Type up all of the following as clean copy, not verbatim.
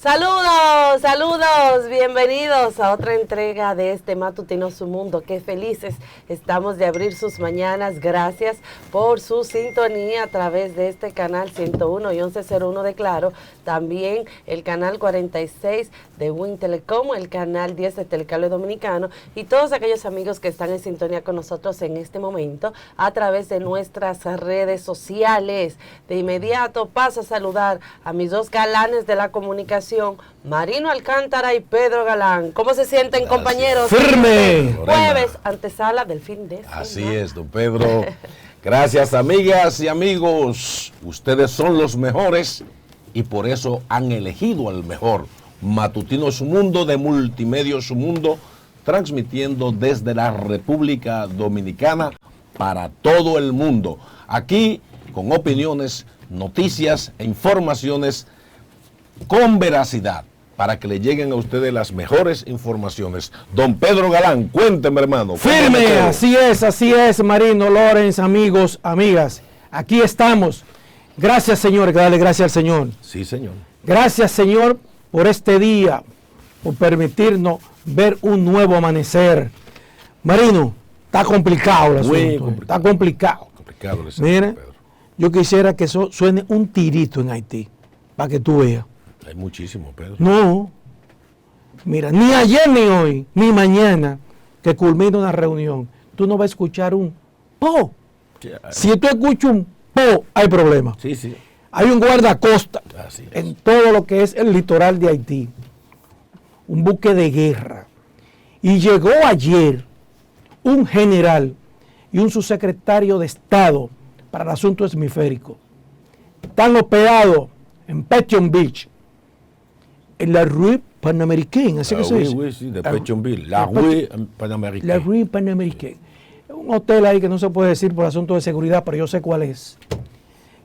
Saludos, saludos, bienvenidos a otra entrega de este matutino Su Mundo. Qué felices estamos de abrir sus mañanas. Gracias por su sintonía a través de este canal 101 y 1101 de Claro. También el canal 46 de Win Telecom, el canal 10 de Telecable Dominicano y todos aquellos amigos que están en sintonía con nosotros en este momento a través de nuestras redes sociales. De inmediato paso a saludar a mis dos galanes de la comunicación, Marino Alcántara y Pedro Galán. ¿Cómo se sienten, gracias, compañeros? ¡Firme! Jueves, antesala del fin de semana. Así es, don Pedro. Gracias, amigas y amigos. Ustedes son los mejores y por eso han elegido al mejor. Matutino Su Mundo de Multimedia Su Mundo, transmitiendo desde la República Dominicana para todo el mundo. Aquí con opiniones, noticias e informaciones con veracidad, para que le lleguen a ustedes las mejores informaciones. Don Pedro Galán, cuénteme, hermano. Firme, así es, Marino, Lorenz, amigos, amigas. Aquí estamos. Gracias, Señor, que dale gracias al Señor. Sí, Señor. Gracias, Señor, por este día, por permitirnos ver un nuevo amanecer. Marino, está complicado el asunto. Está complicado. Mire, yo quisiera que eso suene un tirito en Haití, para que tú veas. Hay muchísimo, Pedro. No, mira, ni ayer ni hoy, ni mañana, que culmine una reunión, tú no vas a escuchar un po. Si tú escuchas un po, hay problema. Sí, sí. Hay un guardacosta en todo lo que es el litoral de Haití, un buque de guerra. Y llegó ayer un general y un subsecretario de Estado para el asunto hemisférico. Están hospedados en Pétionville, en la Rue Panaméricaine, así que se dice. Sí, de Pétionville, la Rue Panaméricaine. La Rue Panaméricaine. Es un hotel ahí que no se puede decir por asunto de seguridad, pero yo sé cuál es.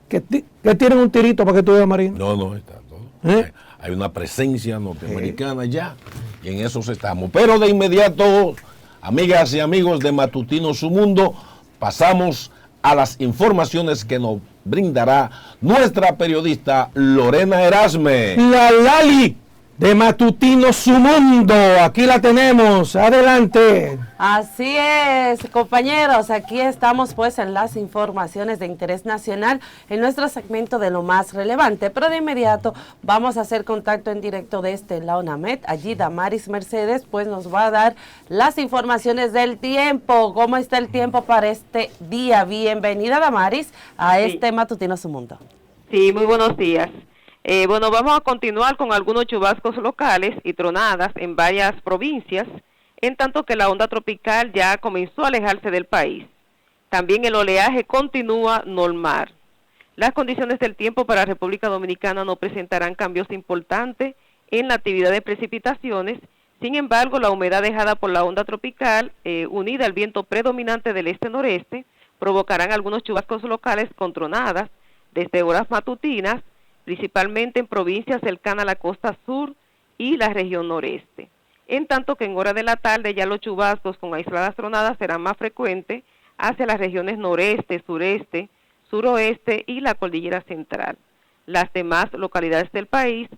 Que tienen un tirito para que tú veas, Marino. No, está todo. Hay una presencia norteamericana ya, y en eso estamos. Pero de inmediato, amigas y amigos de Matutino Su Mundo, pasamos a las informaciones que nos brindará nuestra periodista Lorena Erasme. La Lali de Matutino Su Mundo, aquí la tenemos, adelante. Así es, compañeros, aquí estamos pues en las informaciones de interés nacional en nuestro segmento de lo más relevante, pero de inmediato vamos a hacer contacto en directo desde la ONAMED. Allí Damaris Mercedes pues nos va a dar las informaciones del tiempo. ¿Cómo está el tiempo para este día? Bienvenida, Damaris, a este Matutino Su Mundo. Sí, muy buenos días. Bueno, vamos a continuar con algunos chubascos locales y tronadas en varias provincias, en tanto que la onda tropical ya comenzó a alejarse del país. También el oleaje continúa normal. Las condiciones del tiempo para República Dominicana no presentarán cambios importantes en la actividad de precipitaciones. Sin embargo, la humedad dejada por la onda tropical, unida al viento predominante del este-noreste, provocarán algunos chubascos locales con tronadas desde horas matutinas, principalmente en provincias cercanas a la costa sur y la región noreste. En tanto que en horas de la tarde ya los chubascos con aisladas tronadas serán más frecuentes hacia las regiones noreste, sureste, suroeste y la cordillera central. Las demás localidades del país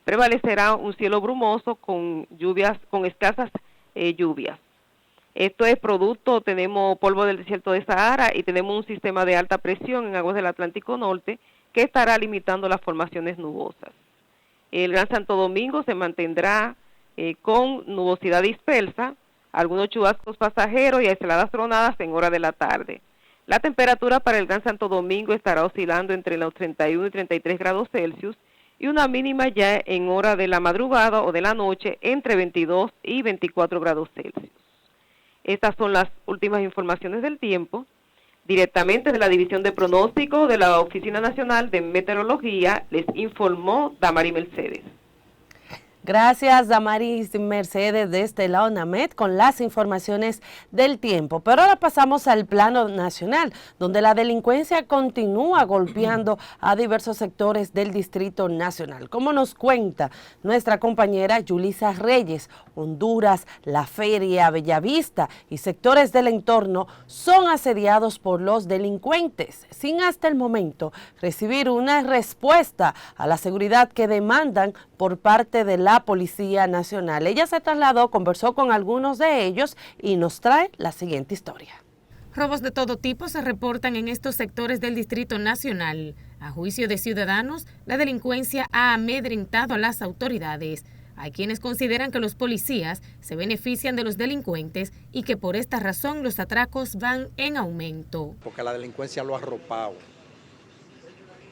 prevalecerá un cielo brumoso con lluvias, con escasas lluvias. Esto es producto, tenemos polvo del desierto de Sahara y tenemos un sistema de alta presión en aguas del Atlántico Norte que estará limitando las formaciones nubosas. El Gran Santo Domingo se mantendrá con nubosidad dispersa, algunos chubascos pasajeros y aisladas tronadas en hora de la tarde. La temperatura para el Gran Santo Domingo estará oscilando entre los 31 y 33 grados Celsius y una mínima ya en hora de la madrugada o de la noche entre 22 y 24 grados Celsius. Estas son las últimas informaciones del tiempo. Directamente de la División de Pronóstico de la Oficina Nacional de Meteorología, les informó Damaris Mercedes. Gracias, Damaris Mercedes, desde la ONAMED, con las informaciones del tiempo. Pero ahora pasamos al plano nacional, donde la delincuencia continúa golpeando a diversos sectores del Distrito Nacional. Como nos cuenta nuestra compañera Yulisa Reyes, Honduras, La Feria, Bellavista y sectores del entorno son asediados por los delincuentes, sin hasta el momento recibir una respuesta a la seguridad que demandan por parte de la Policía Nacional. Ella se trasladó, conversó con algunos de ellos y nos trae la siguiente historia. Robos de todo tipo se reportan en estos sectores del Distrito Nacional. A juicio de ciudadanos, la delincuencia ha amedrentado a las autoridades. Hay quienes consideran que los policías se benefician de los delincuentes y que por esta razón los atracos van en aumento. Porque la delincuencia lo ha arropado.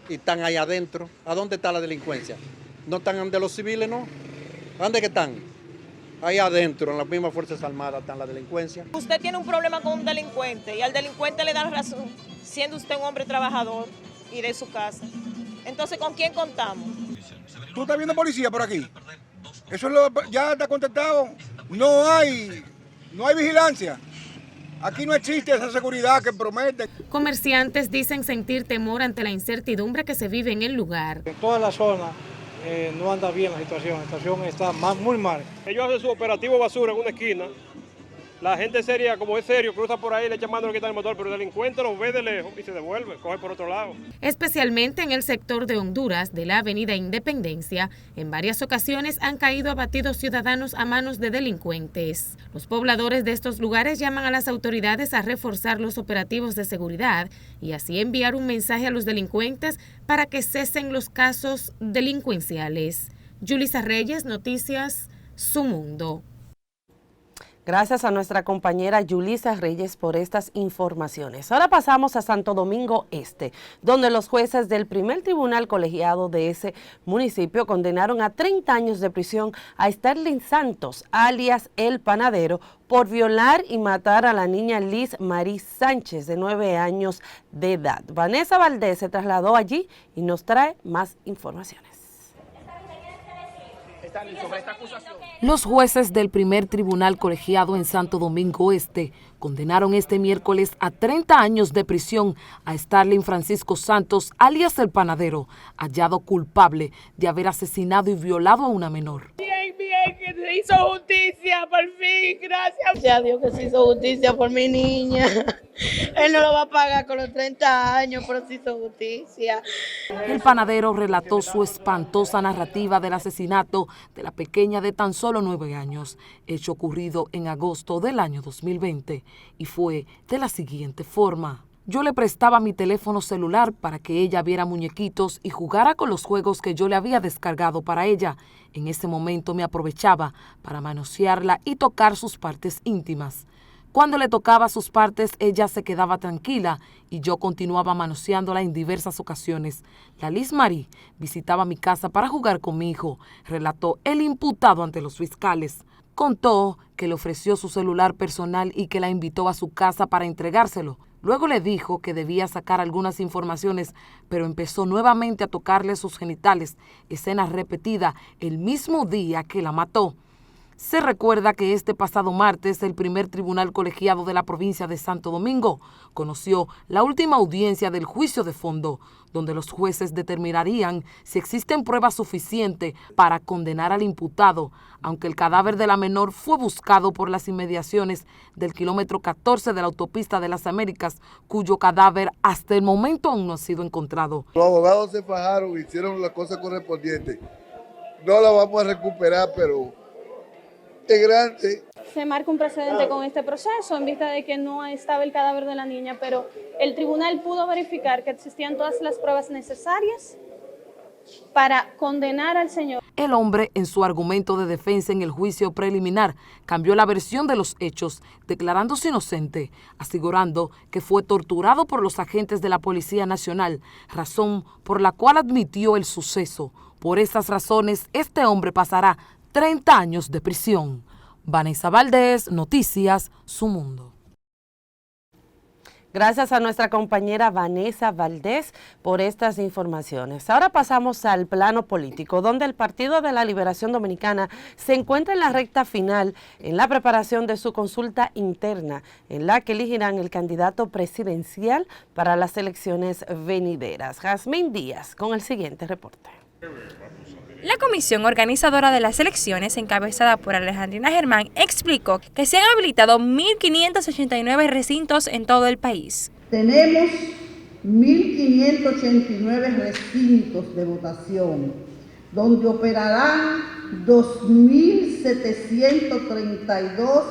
Y están ahí adentro. ¿A dónde está la delincuencia? ¿No están de los civiles, no? ¿Dónde que están? Ahí adentro, en las mismas Fuerzas Armadas, están la delincuencia. Usted tiene un problema con un delincuente y al delincuente le dan razón, siendo usted un hombre trabajador y de su casa. Entonces, ¿con quién contamos? ¿Tú estás viendo policía por aquí? Eso ya está contestado. No hay vigilancia. Aquí no existe esa seguridad que prometen. Comerciantes dicen sentir temor ante la incertidumbre que se vive en el lugar. En toda la zona no anda bien la situación está muy mal. Ellos hacen su operativo basura en una esquina. La gente seria, como es serio, cruza por ahí, le echa mano, le quita el motor, pero el delincuente lo ve de lejos y se devuelve, coge por otro lado. Especialmente en el sector de Honduras, de la avenida Independencia, en varias ocasiones han caído abatidos ciudadanos a manos de delincuentes. Los pobladores de estos lugares llaman a las autoridades a reforzar los operativos de seguridad y así enviar un mensaje a los delincuentes para que cesen los casos delincuenciales. Yulisa Reyes, Noticias, Su Mundo. Gracias a nuestra compañera Yulisa Reyes por estas informaciones. Ahora pasamos a Santo Domingo Este, donde los jueces del primer tribunal colegiado de ese municipio condenaron a 30 años de prisión a Sterling Santos, alias El Panadero, por violar y matar a la niña Liz Marie Sánchez, de 9 años de edad. Vanessa Valdés se trasladó allí y nos trae más informaciones. Los jueces del primer tribunal colegiado en Santo Domingo Este condenaron este miércoles a 30 años de prisión a Starling Francisco Santos, alias El Panadero, hallado culpable de haber asesinado y violado a una menor. Bien, que se hizo justicia, por fin, gracias. Ya Dios que se hizo justicia por mi niña. Él no lo va a pagar con los 30 años, pero se hizo justicia. El Panadero relató su espantosa narrativa del asesinato de la pequeña de tan solo 9 años, hecho ocurrido en agosto del año 2020, y fue de la siguiente forma. Yo le prestaba mi teléfono celular para que ella viera muñequitos y jugara con los juegos que yo le había descargado para ella. En ese momento me aprovechaba para manosearla y tocar sus partes íntimas. Cuando le tocaba sus partes, ella se quedaba tranquila y yo continuaba manoseándola en diversas ocasiones. La Liz Marie visitaba mi casa para jugar con mi hijo, relató el imputado ante los fiscales. Contó que le ofreció su celular personal y que la invitó a su casa para entregárselo. Luego le dijo que debía sacar algunas informaciones, pero empezó nuevamente a tocarle sus genitales, escena repetida el mismo día que la mató. Se recuerda que este pasado martes el primer tribunal colegiado de la provincia de Santo Domingo conoció la última audiencia del juicio de fondo, donde los jueces determinarían si existen pruebas suficientes para condenar al imputado, aunque el cadáver de la menor fue buscado por las inmediaciones del kilómetro 14 de la autopista de las Américas, cuyo cadáver hasta el momento aún no ha sido encontrado. Los abogados se fajaron, hicieron las cosas correspondientes. No la vamos a recuperar, pero es grande. Se marca un precedente con este proceso en vista de que no estaba el cadáver de la niña, pero el tribunal pudo verificar que existían todas las pruebas necesarias para condenar al señor. El hombre, en su argumento de defensa en el juicio preliminar, cambió la versión de los hechos, declarándose inocente, asegurando que fue torturado por los agentes de la Policía Nacional, razón por la cual admitió el suceso. Por estas razones, este hombre pasará 30 años de prisión. Vanessa Valdés, Noticias, Su Mundo. Gracias a nuestra compañera Vanessa Valdés por estas informaciones. Ahora pasamos al plano político, donde el Partido de la Liberación Dominicana se encuentra en la recta final en la preparación de su consulta interna, en la que elegirán el candidato presidencial para las elecciones venideras. Jazmín Díaz con el siguiente reporte. La comisión organizadora de las elecciones, encabezada por Alejandrina Germán, explicó que se han habilitado 1.589 recintos en todo el país. Tenemos 1.589 recintos de votación, donde operarán 2.732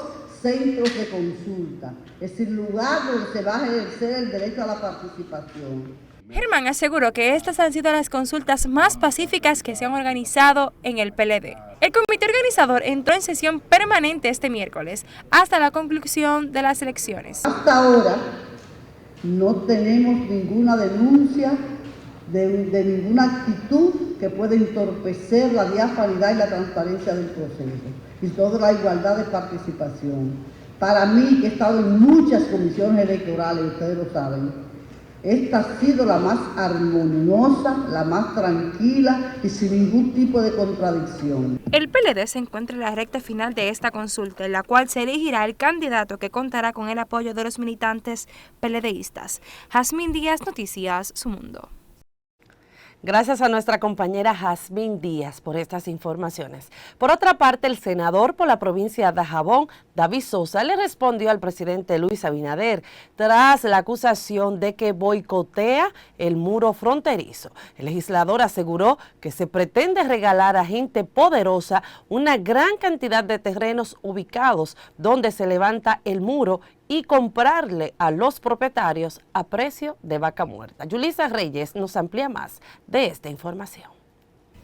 centros de consulta, es decir, lugar donde se va a ejercer el derecho a la participación. Germán aseguró que estas han sido las consultas más pacíficas que se han organizado en el PLD. El comité organizador entró en sesión permanente este miércoles hasta la conclusión de las elecciones. Hasta ahora no tenemos ninguna denuncia de ninguna actitud que pueda entorpecer la diafanidad y la transparencia del proceso y toda la igualdad de participación. Para mí, que he estado en muchas comisiones electorales, ustedes lo saben, esta ha sido la más armoniosa, la más tranquila y sin ningún tipo de contradicción. El PLD se encuentra en la recta final de esta consulta, en la cual se elegirá el candidato que contará con el apoyo de los militantes PLDistas. Jazmín Díaz, Noticias Su Mundo. Gracias a nuestra compañera Jazmín Díaz por estas informaciones. Por otra parte, el senador por la provincia de Dajabón, David Sosa, le respondió al presidente Luis Abinader tras la acusación de que boicotea el muro fronterizo. El legislador aseguró que se pretende regalar a gente poderosa una gran cantidad de terrenos ubicados donde se levanta el muro y comprarle a los propietarios a precio de vaca muerta. Yulisa Reyes nos amplía más de esta información.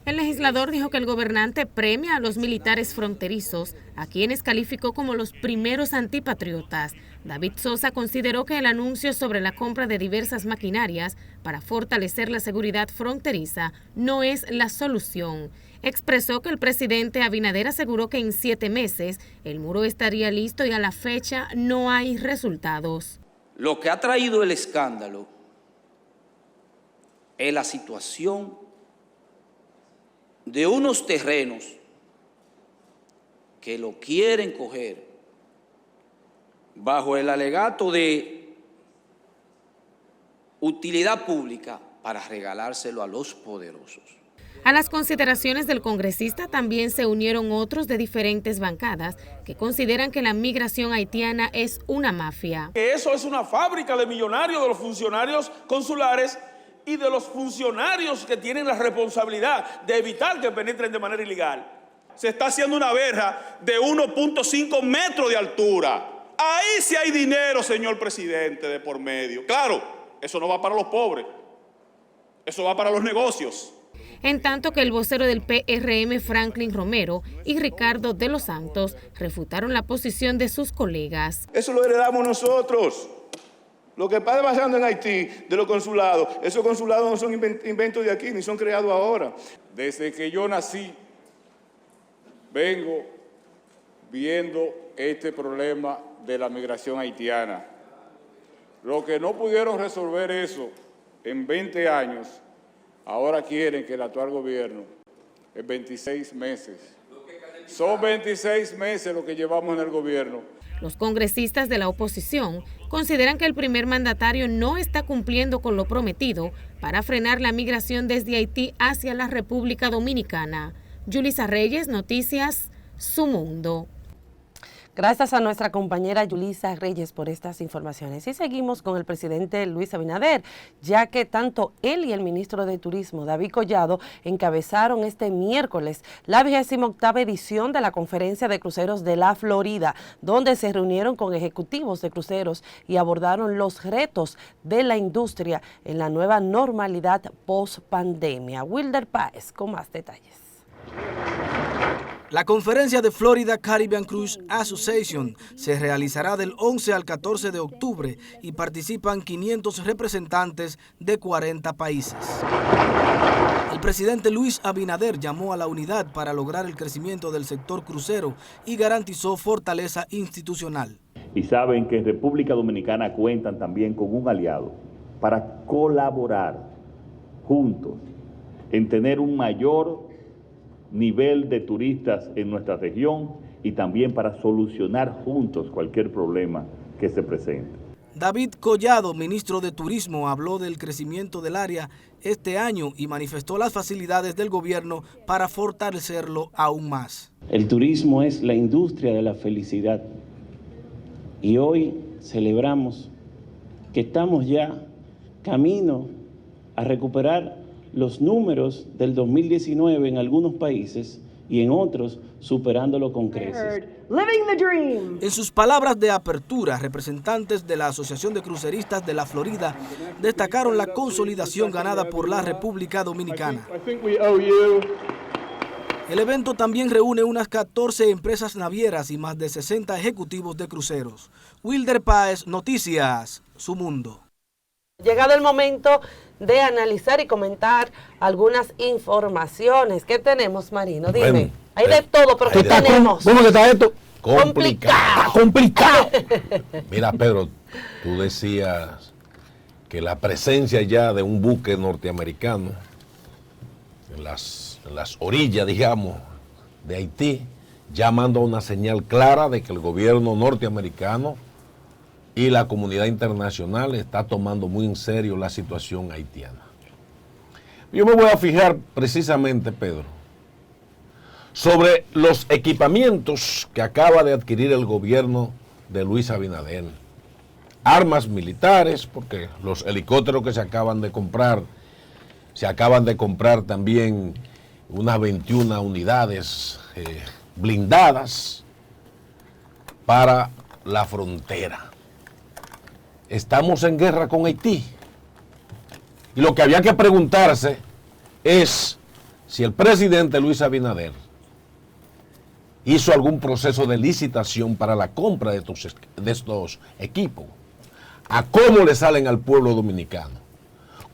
El legislador dijo que el gobernante premia a los militares fronterizos, a quienes calificó como los primeros antipatriotas. David Sosa consideró que el anuncio sobre la compra de diversas maquinarias para fortalecer la seguridad fronteriza no es la solución. Expresó que el presidente Abinader aseguró que en 7 meses el muro estaría listo y a la fecha no hay resultados. Lo que ha traído el escándalo es la situación de unos terrenos que lo quieren coger bajo el alegato de utilidad pública para regalárselo a los poderosos. A las consideraciones del congresista también se unieron otros de diferentes bancadas que consideran que la migración haitiana es una mafia. Que eso es una fábrica de millonarios de los funcionarios consulares y de los funcionarios que tienen la responsabilidad de evitar que penetren de manera ilegal. Se está haciendo una verja de 1.5 metros de altura. Ahí sí hay dinero, señor presidente, de por medio. Claro, eso no va para los pobres, eso va para los negocios. En tanto que el vocero del PRM, Franklin Romero, y Ricardo de los Santos refutaron la posición de sus colegas. Eso lo heredamos nosotros. Lo que está pasando en Haití, de los consulados, esos consulados no son inventos de aquí, ni son creados ahora. Desde que yo nací, vengo viendo este problema de la migración haitiana. Lo que no pudieron resolver eso en 20 años, ahora quieren que el actual gobierno en 26 meses. Son 26 meses lo que llevamos en el gobierno. Los congresistas de la oposición consideran que el primer mandatario no está cumpliendo con lo prometido para frenar la migración desde Haití hacia la República Dominicana. Yulisa Reyes, Noticias Su Mundo. Gracias a nuestra compañera Yulisa Reyes por estas informaciones. Y seguimos con el presidente Luis Abinader, ya que tanto él y el ministro de Turismo, David Collado, encabezaron este miércoles la 28ª edición de la Conferencia de Cruceros de la Florida, donde se reunieron con ejecutivos de cruceros y abordaron los retos de la industria en la nueva normalidad post-pandemia. Wilder Páez con más detalles. La conferencia de Florida Caribbean Cruise Association se realizará del 11 al 14 de octubre y participan 500 representantes de 40 países. El presidente Luis Abinader llamó a la unidad para lograr el crecimiento del sector crucero y garantizó fortaleza institucional. y saben que en República Dominicana cuentan también con un aliado para colaborar juntos en tener un mayor nivel de turistas en nuestra región y también para solucionar juntos cualquier problema que se presente. David Collado, ministro de Turismo, habló del crecimiento del área este año y manifestó las facilidades del gobierno para fortalecerlo aún más. El turismo es la industria de la felicidad y hoy celebramos que estamos ya camino a recuperar los números del 2019 en algunos países y en otros superándolo con creces. En sus palabras de apertura, representantes de la Asociación de Cruceristas de la Florida destacaron la consolidación ganada por la República Dominicana. El evento también reúne unas 14 empresas navieras y más de 60 ejecutivos de cruceros. Wilder Páez, Noticias, Su Mundo. Llegado el momento de analizar y comentar algunas informaciones. ¿Qué tenemos, Marino? Dime. Bueno, hay de todo, pero ¿qué tenemos? ¿Cómo que está esto? Complicado. Complicado. Mira, Pedro, tú decías que la presencia ya de un buque norteamericano en las orillas, digamos, de Haití, ya manda una señal clara de que el gobierno norteamericano y la comunidad internacional está tomando muy en serio la situación haitiana. Yo me voy a fijar precisamente, Pedro, sobre los equipamientos que acaba de adquirir el gobierno de Luis Abinader. Armas militares, porque los helicópteros que se acaban de comprar también unas 21 unidades blindadas para la frontera. Estamos en guerra con Haití. Y lo que había que preguntarse es si el presidente Luis Abinader hizo algún proceso de licitación para la compra de estos equipos. ¿A cómo le salen al pueblo dominicano?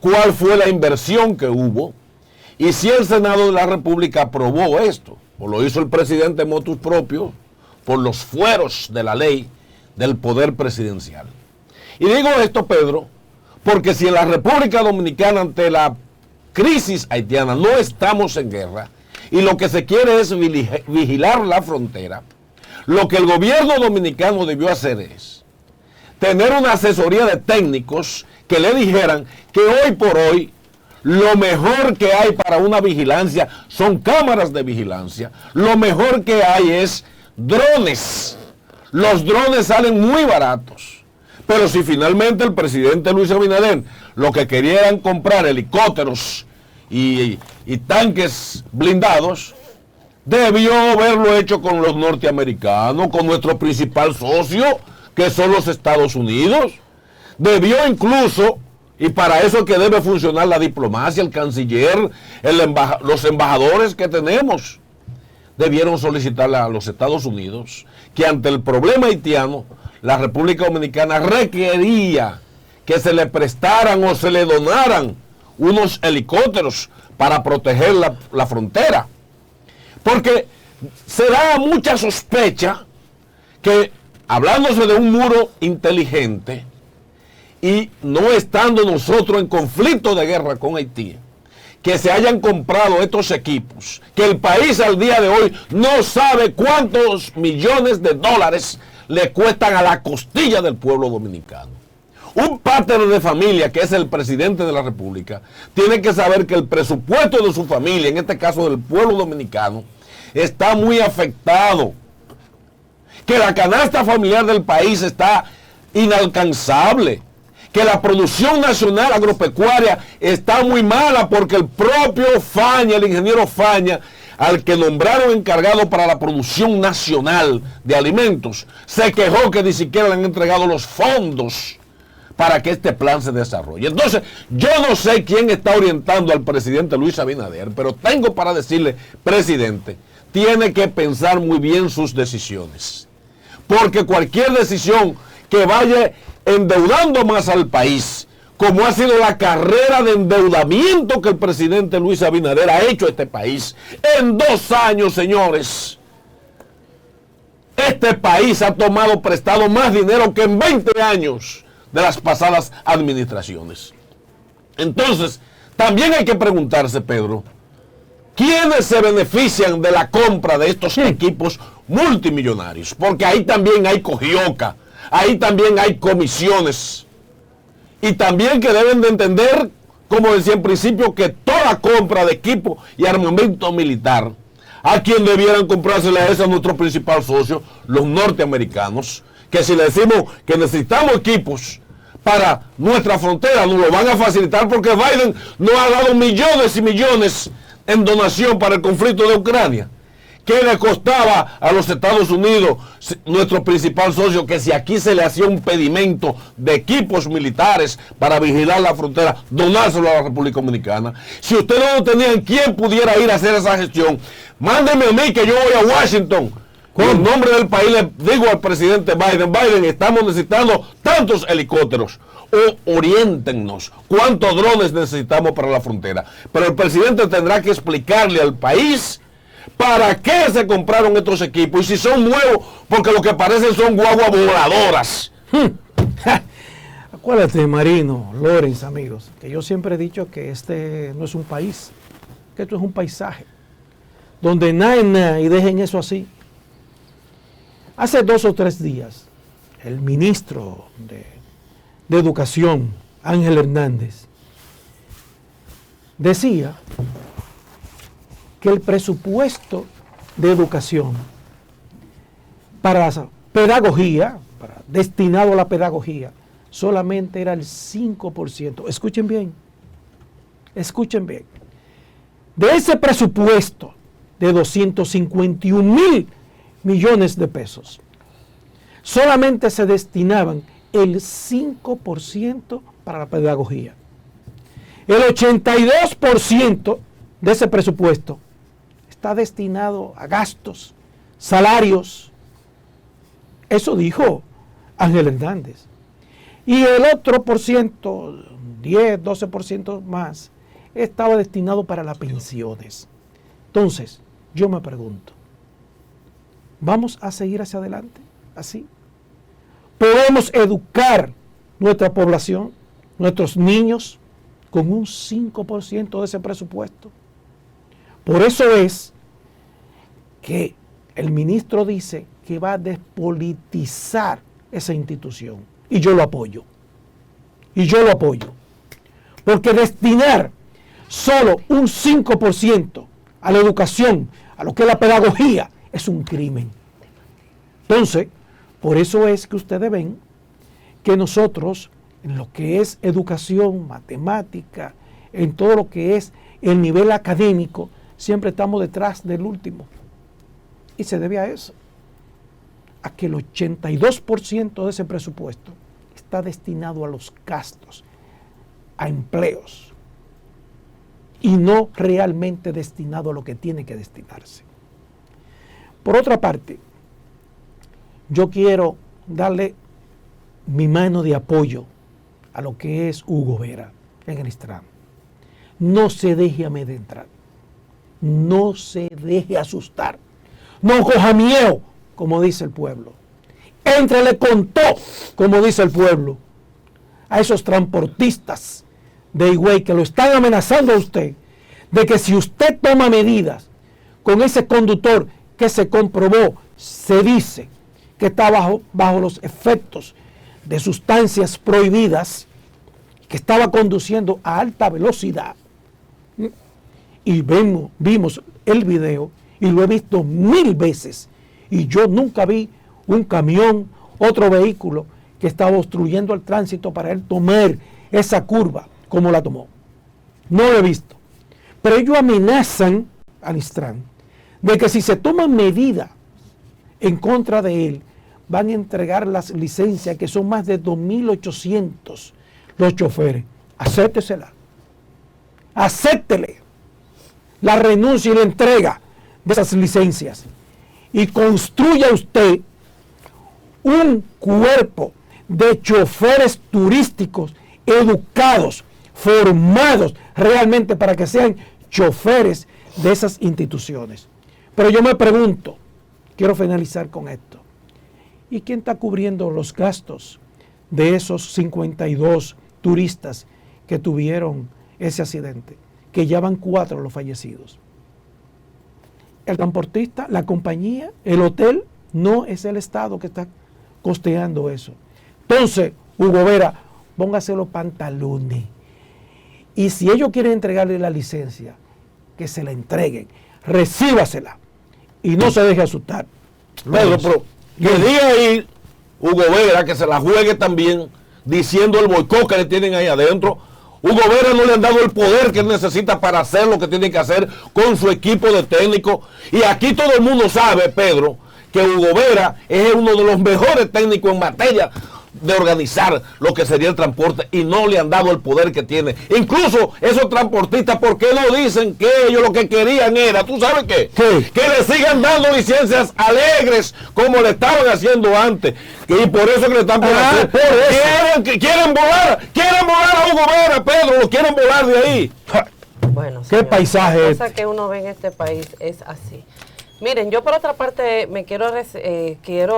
¿Cuál fue la inversión que hubo? Y si el Senado de la República aprobó esto, o lo hizo el presidente motus propio, por los fueros de la ley del poder presidencial. Y digo esto, Pedro, porque si en la República Dominicana ante la crisis haitiana no estamos en guerra y lo que se quiere es vigilar la frontera, lo que el gobierno dominicano debió hacer es tener una asesoría de técnicos que le dijeran que hoy por hoy lo mejor que hay para una vigilancia son cámaras de vigilancia, lo mejor que hay es drones. Los drones salen muy baratos. Pero si finalmente el presidente Luis Abinader lo que quería era comprar helicópteros y tanques blindados, debió haberlo hecho con los norteamericanos, con nuestro principal socio, que son los Estados Unidos. Debió incluso, y para eso es que debe funcionar la diplomacia, el canciller, los embajadores que tenemos, debieron solicitarle a los Estados Unidos que ante el problema haitiano, la República Dominicana requería que se le prestaran o se le donaran unos helicópteros para proteger la frontera. Porque se da mucha sospecha que, hablándose de un muro inteligente y no estando nosotros en conflicto de guerra con Haití, que se hayan comprado estos equipos, que el país al día de hoy no sabe cuántos millones de dólares le cuestan a la costilla del pueblo dominicano. Un padre de familia, que es el presidente de la República, tiene que saber que el presupuesto de su familia, en este caso del pueblo dominicano, está muy afectado. Que la canasta familiar del país está inalcanzable. Que la producción nacional agropecuaria está muy mala porque el propio Faña, el ingeniero Faña, al que nombraron encargado para la producción nacional de alimentos, se quejó que ni siquiera le han entregado los fondos para que este plan se desarrolle. Entonces, yo no sé quién está orientando al presidente Luis Abinader, pero tengo para decirle, presidente, tiene que pensar muy bien sus decisiones. Porque cualquier decisión que vaya endeudando más al país, como ha sido la carrera de endeudamiento que el presidente Luis Abinader ha hecho a este país en 2 años, señores. Este país ha tomado prestado más dinero que en 20 años de las pasadas administraciones. Entonces, también hay que preguntarse, Pedro, ¿quiénes se benefician de la compra de estos equipos multimillonarios? Porque ahí también hay cogioca, ahí también hay comisiones. Y también que deben de entender, como decía en principio, que toda compra de equipo y armamento militar, a quien debieran comprársela es a nuestro principal socio, los norteamericanos, que si le decimos que necesitamos equipos para nuestra frontera, nos lo van a facilitar porque Biden nos ha dado millones y millones en donación para el conflicto de Ucrania. ¿Qué le costaba a los Estados Unidos, nuestro principal socio, que si aquí se le hacía un pedimento de equipos militares para vigilar la frontera, donárselo a la República Dominicana? Si ustedes no tenían quien pudiera ir a hacer esa gestión, mándenme a mí que yo voy a Washington. En nombre del país le digo al presidente Biden, estamos necesitando tantos helicópteros. O oriéntenos cuántos drones necesitamos para la frontera. Pero el presidente tendrá que explicarle al país para qué se compraron estos equipos y si son nuevos, porque lo que parecen son guaguas voladoras. Acuérdate, Marino, Lorenz, amigos, que yo siempre he dicho que este no es un país, que esto es un paisaje, donde nada y dejen eso así. Hace 2 o 3 días, el ministro de Educación, Ángel Hernández, decía que el presupuesto de educación para pedagogía, destinado a la pedagogía, solamente era el 5%. Escuchen bien. De ese presupuesto de 251,000 millones de pesos, solamente se destinaban el 5% para la pedagogía. El 82% de ese presupuesto está destinado a gastos, salarios. Eso dijo Ángel Hernández. Y el otro por ciento, 10, 12% más, estaba destinado para las pensiones. Entonces, yo me pregunto, ¿vamos a seguir hacia adelante así? ¿Podemos educar nuestra población, nuestros niños, con un 5% de ese presupuesto? Por eso es que el ministro dice que va a despolitizar esa institución. Y yo lo apoyo. Porque destinar solo un 5% a la educación, a lo que es la pedagogía, es un crimen. Entonces, por eso es que ustedes ven que nosotros, en lo que es educación, matemática, en todo lo que es el nivel académico, siempre estamos detrás del último. Y se debe a eso, a que el 82% de ese presupuesto está destinado a los gastos, a empleos, y no realmente destinado a lo que tiene que destinarse. Por otra parte, yo quiero darle mi mano de apoyo a lo que es Hugo Vera en el Istran. No se deje amedrentar, no se deje asustar, no coja miedo, como dice el pueblo. Éntrele con todo, como dice el pueblo, a esos transportistas de Higüey que lo están amenazando a usted, de que si usted toma medidas con ese conductor que se comprobó, se dice que está bajo los efectos de sustancias prohibidas, que estaba conduciendo a alta velocidad, y vimos el video, y lo he visto 1000 veces, y yo nunca vi un camión, otro vehículo que estaba obstruyendo el tránsito para él tomar esa curva como la tomó. No lo he visto. Pero ellos amenazan al Istran de que si se toman medidas en contra de él, van a entregar las licencias, que son más de 2.800 los choferes. Acéptesela. Acéptele la renuncia y la entrega de esas licencias. Y construya usted un cuerpo de choferes turísticos educados, formados realmente para que sean choferes de esas instituciones. Pero yo me pregunto, quiero finalizar con esto, ¿Y quién está cubriendo los gastos de esos 52 turistas que tuvieron ese accidente? Que ya van 4 los fallecidos. El transportista, la compañía, el hotel, no es el Estado que está costeando eso. Entonces, Hugo Vera, póngase los pantalones. Y si ellos quieren entregarle la licencia, que se la entreguen, recíbasela y no se deje asustar. Pedro, pero que diga ahí Hugo Vera que se la juegue también diciendo el boicot que le tienen ahí adentro. Hugo Vera no le han dado el poder que él necesita para hacer lo que tiene que hacer con su equipo de técnicos. Y aquí todo el mundo sabe, Pedro, que Hugo Vera es uno de los mejores técnicos en materia de organizar lo que sería el transporte y no le han dado el poder que tiene. Incluso esos transportistas, ¿por qué no dicen que ellos lo que querían era, tú sabes qué? Que le sigan dando licencias alegres como le estaban haciendo antes? Y por eso que le están por hacer. Quieren volar a Hugo Vera, Pedro, lo quieren volar de ahí. Bueno, ¿qué paisaje la cosa que uno ve en este país es así. Miren, yo por otra parte me quiero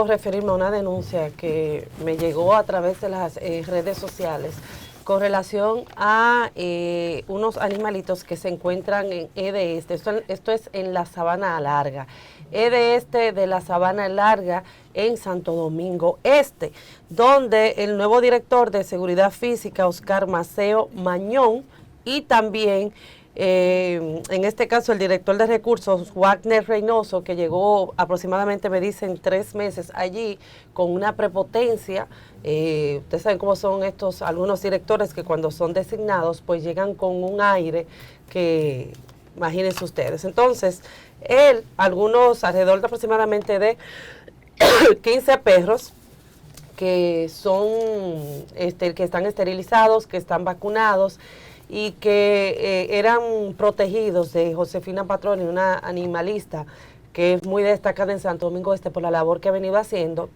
referirme a una denuncia que me llegó a través de las redes sociales con relación a unos animalitos que se encuentran en Este. Esto es en la Sabana Larga. Este de la Sabana Larga en Santo Domingo Este, donde el nuevo director de Seguridad Física, Oscar Maceo Mañón, y también en este caso el director de recursos, Wagner Reynoso, que llegó aproximadamente, me dicen, 3 meses allí con una prepotencia. Ustedes saben cómo son algunos directores que cuando son designados pues llegan con un aire que, imagínense ustedes. Entonces, alrededor de aproximadamente de 15 perros que son que están esterilizados, que están vacunados y que eran protegidos de Josefina Patroni, una animalista que es muy destacada en Santo Domingo Este por la labor que ha venido haciendo.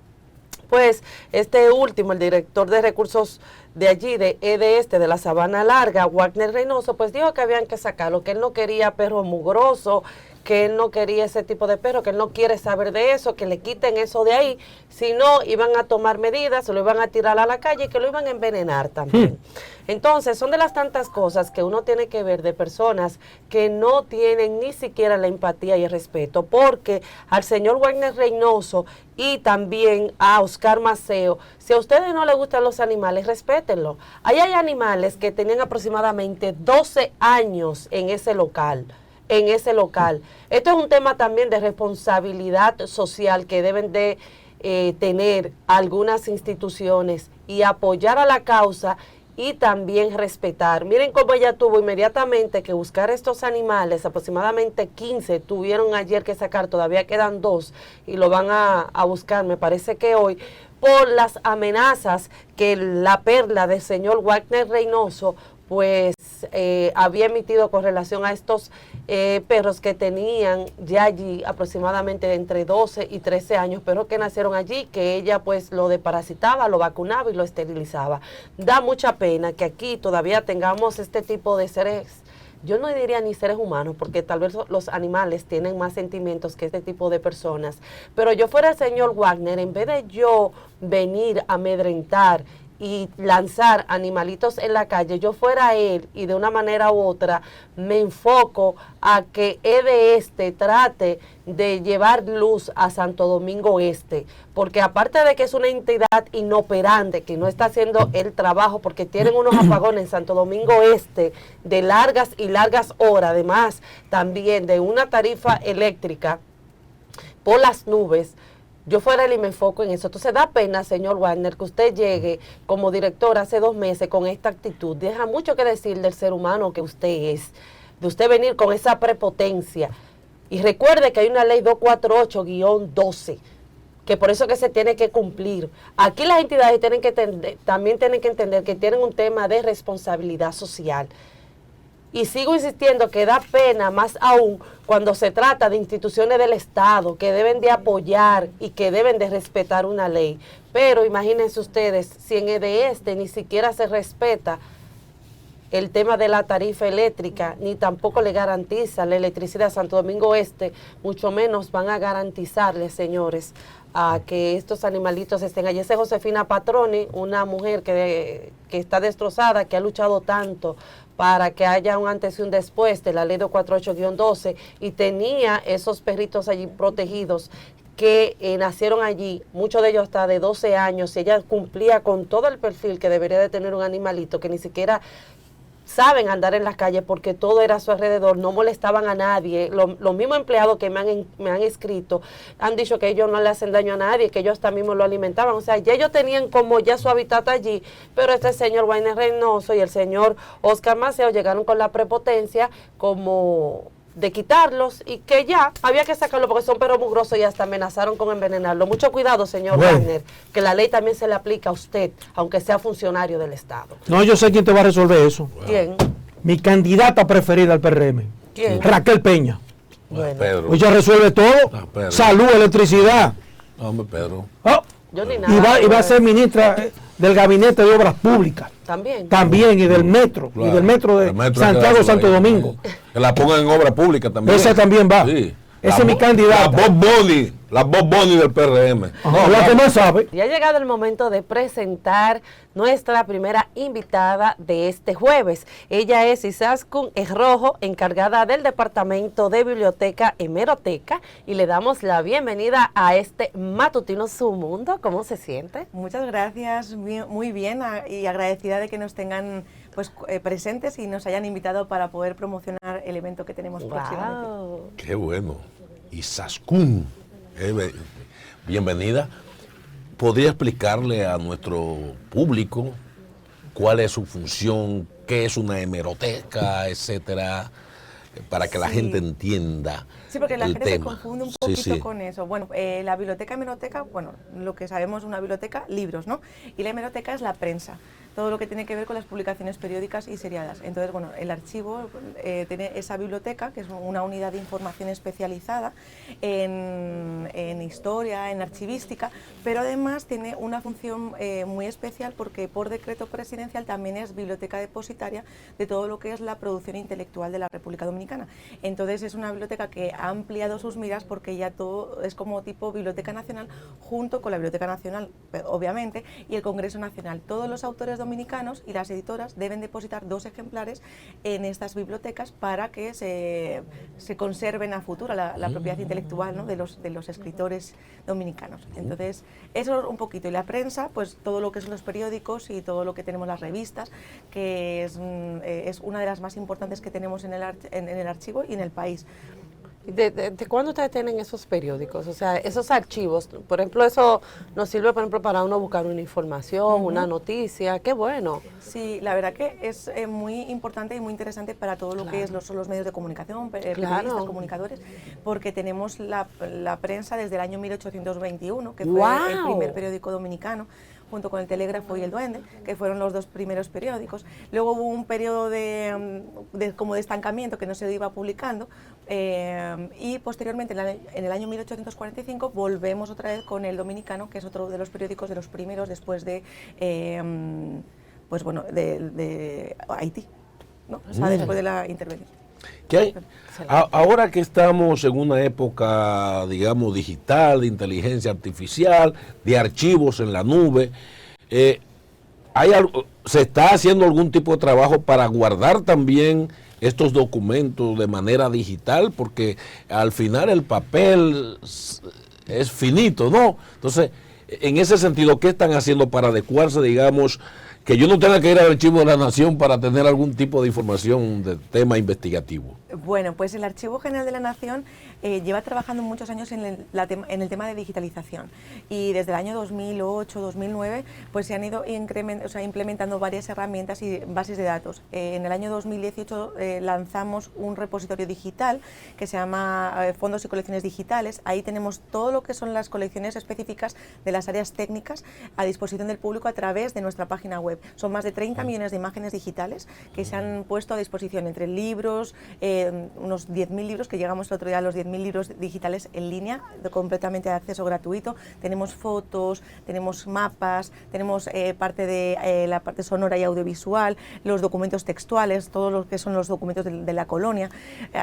Pues este último, el director de recursos de allí, de Este, de la Sabana Larga, Wagner Reynoso, pues dijo que habían que sacarlo, que él no quería perro mugroso, que él no quería ese tipo de perro, que él no quiere saber de eso, que le quiten eso de ahí, si no iban a tomar medidas, se lo iban a tirar a la calle y que lo iban a envenenar también. Entonces, son de las tantas cosas que uno tiene que ver de personas que no tienen ni siquiera la empatía y el respeto, porque al señor Wagner Reynoso y también a Oscar Maceo, si a ustedes no les gustan los animales, respétenlo. Ahí hay animales que tenían aproximadamente 12 años en ese local. Esto es un tema también de responsabilidad social que deben de tener algunas instituciones y apoyar a la causa y también respetar. Miren cómo ella tuvo inmediatamente que buscar estos animales, aproximadamente 15 tuvieron ayer que sacar, todavía quedan 2 y lo van a buscar, me parece que hoy, por las amenazas que la perla del señor Wagner Reynoso pues había emitido con relación a estos perros que tenían ya allí aproximadamente entre 12 y 13 años, perros que nacieron allí, que ella pues lo desparasitaba, lo vacunaba y lo esterilizaba. Da mucha pena que aquí todavía tengamos este tipo de seres, yo no diría ni seres humanos, porque tal vez los animales tienen más sentimientos que este tipo de personas, pero yo fuera el señor Wagner, en vez de yo venir a amedrentar y lanzar animalitos en la calle, yo fuera él y de una manera u otra me enfoco a que Este trate de llevar luz a Santo Domingo Este, porque aparte de que es una entidad inoperante que no está haciendo el trabajo porque tienen unos apagones en Santo Domingo Este de largas y largas horas, además también de una tarifa eléctrica por las nubes, yo fuera él y me enfoco en eso. Entonces da pena, señor Wagner, que usted llegue como director hace 2 meses con esta actitud. Deja mucho que decir del ser humano que usted es, de usted venir con esa prepotencia. Y recuerde que hay una ley 248-12, que por eso que se tiene que cumplir. Aquí las entidades también tienen que entender que tienen un tema de responsabilidad social. Y sigo insistiendo que da pena más aún cuando se trata de instituciones del Estado que deben de apoyar y que deben de respetar una ley. Pero imagínense ustedes, si en Este ni siquiera se respeta el tema de la tarifa eléctrica, ni tampoco le garantiza la electricidad a Santo Domingo Este, mucho menos van a garantizarle, señores, a que estos animalitos estén allí. Esa es Josefina Patroni, una mujer que está destrozada, que ha luchado tanto para que haya un antes y un después de la ley 248-12 y tenía esos perritos allí protegidos que nacieron allí, muchos de ellos hasta de 12 años, y ella cumplía con todo el perfil que debería de tener un animalito, que ni siquiera saben andar en las calles porque todo era a su alrededor, no molestaban a nadie. Los mismos empleados que me han escrito han dicho que ellos no le hacen daño a nadie, que ellos hasta mismo lo alimentaban. O sea, ya ellos tenían como ya su hábitat allí, pero este señor Wayne Reynoso y el señor Oscar Maceo llegaron con la prepotencia como de quitarlos y que ya había que sacarlo porque son perros mugrosos y hasta amenazaron con envenenarlo. Mucho cuidado, señor Wagner, que la ley también se le aplica a usted, aunque sea funcionario del Estado. No, yo sé quién te va a resolver eso. ¿Quién? Mi candidata preferida al PRM. ¿Quién? Raquel Peña. Bueno. Pedro. Ella resuelve todo. Salud, electricidad. No, hombre, Pedro. Oh. Yo ni nada. Y va a ser ministra del Gabinete de Obras Públicas. También, y del metro. Claro. Y del metro de Santiago Santo Domingo. Que la pongan en obra pública también. Esa también va. Sí. Esa es mi candidata. La Bob Bunny del PRM. Ajá, la que más sabe. Y ha llegado el momento de presentar nuestra primera invitada de este jueves. Ella es Izaskun Rojo, encargada del Departamento de Biblioteca Hemeroteca, y le damos la bienvenida a este matutino Su Mundo. ¿Cómo se siente? Muchas gracias, muy bien, y agradecida de que nos tengan presentes y nos hayan invitado para poder promocionar el evento que tenemos próximamente. Qué bueno. Izaskun, bienvenida. ¿Podría explicarle a nuestro público cuál es su función, qué es una hemeroteca, etcétera, para que la gente entienda? Sí, porque la gente tema. Se confunde un poquito con eso. Bueno, la biblioteca hemeroteca, bueno, lo que sabemos una biblioteca, libros, ¿no? Y la hemeroteca es la prensa, todo lo que tiene que ver con las publicaciones periódicas y seriadas. Entonces, bueno, el archivo tiene esa biblioteca, que es una unidad de información especializada en historia, en archivística, pero además tiene una función muy especial porque por decreto presidencial también es biblioteca depositaria de todo lo que es la producción intelectual de la República Dominicana. Entonces es una biblioteca que ha ampliado sus miras porque ya todo es como tipo Biblioteca Nacional junto con la Biblioteca Nacional, obviamente, y el Congreso Nacional. Todos los autores dominicanos y las editoras deben depositar 2 ejemplares en estas bibliotecas para que se conserven a futuro la propiedad intelectual, ¿no?, de los escritores dominicanos. Entonces, eso es un poquito. Y la prensa, pues todo lo que son los periódicos y todo lo que tenemos las revistas, que es una de las más importantes que tenemos en el archivo y en el país. ¿De cuándo ustedes tienen esos periódicos? O sea, esos archivos, por ejemplo, eso nos sirve, por ejemplo, para uno buscar una información, una noticia. ¡Qué bueno! Sí, la verdad que es muy importante y muy interesante para todo lo que son los medios de comunicación, periodistas, comunicadores, porque tenemos la prensa desde el año 1821, que fue el primer periódico dominicano, junto con el Telégrafo y el Duende, que fueron los 2 primeros periódicos. Luego hubo un periodo como de estancamiento que no se iba publicando, y posteriormente en el año 1845 volvemos otra vez con el Dominicano, que es otro de los periódicos de los primeros después de de Haití, ¿no? O sea, después de la intervención. ¿Qué hay? Ahora que estamos en una época, digamos, digital, de inteligencia artificial, de archivos en la nube, ¿se está haciendo algún tipo de trabajo para guardar también estos documentos de manera digital? Porque al final el papel es finito, ¿no? Entonces, en ese sentido, ¿qué están haciendo para adecuarse, digamos, que yo no tenga que ir al Archivo de la Nación para tener algún tipo de información de tema investigativo? Bueno, pues el Archivo General de la Nación lleva trabajando muchos años en el tema de digitalización, y desde el año 2008-2009 pues se han ido implementando varias herramientas y bases de datos. En el año 2018 lanzamos un repositorio digital que se llama Fondos y Colecciones Digitales. Ahí tenemos todo lo que son las colecciones específicas de las áreas técnicas a disposición del público a través de nuestra página web. Son más de 30 millones de imágenes digitales que se han puesto a disposición entre libros, unos 10.000 libros, que llegamos el otro día a los 10.000 libros digitales en línea, completamente de acceso gratuito. Tenemos fotos, tenemos mapas, tenemos parte de la parte sonora y audiovisual, los documentos textuales, todo lo que son los documentos de la colonia.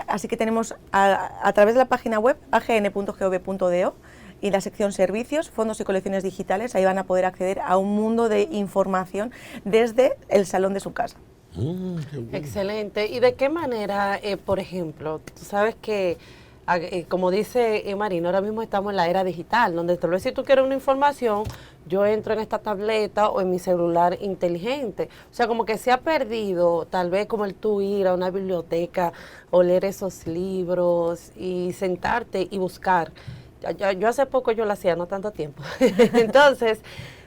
Así que tenemos a través de la página web agn.gov.do y la sección servicios, fondos y colecciones digitales. Ahí van a poder acceder a un mundo de información desde el salón de su casa. Excelente. ¿Y de qué manera, por ejemplo, tú sabes que, como dice Marino, ahora mismo estamos en la era digital, donde tal vez si tú quieres una información, yo entro en esta tableta o en mi celular inteligente. O sea, como que se ha perdido, tal vez como el tú ir a una biblioteca o leer esos libros y sentarte y buscar. Yo hace poco yo lo hacía, no tanto tiempo. Entonces,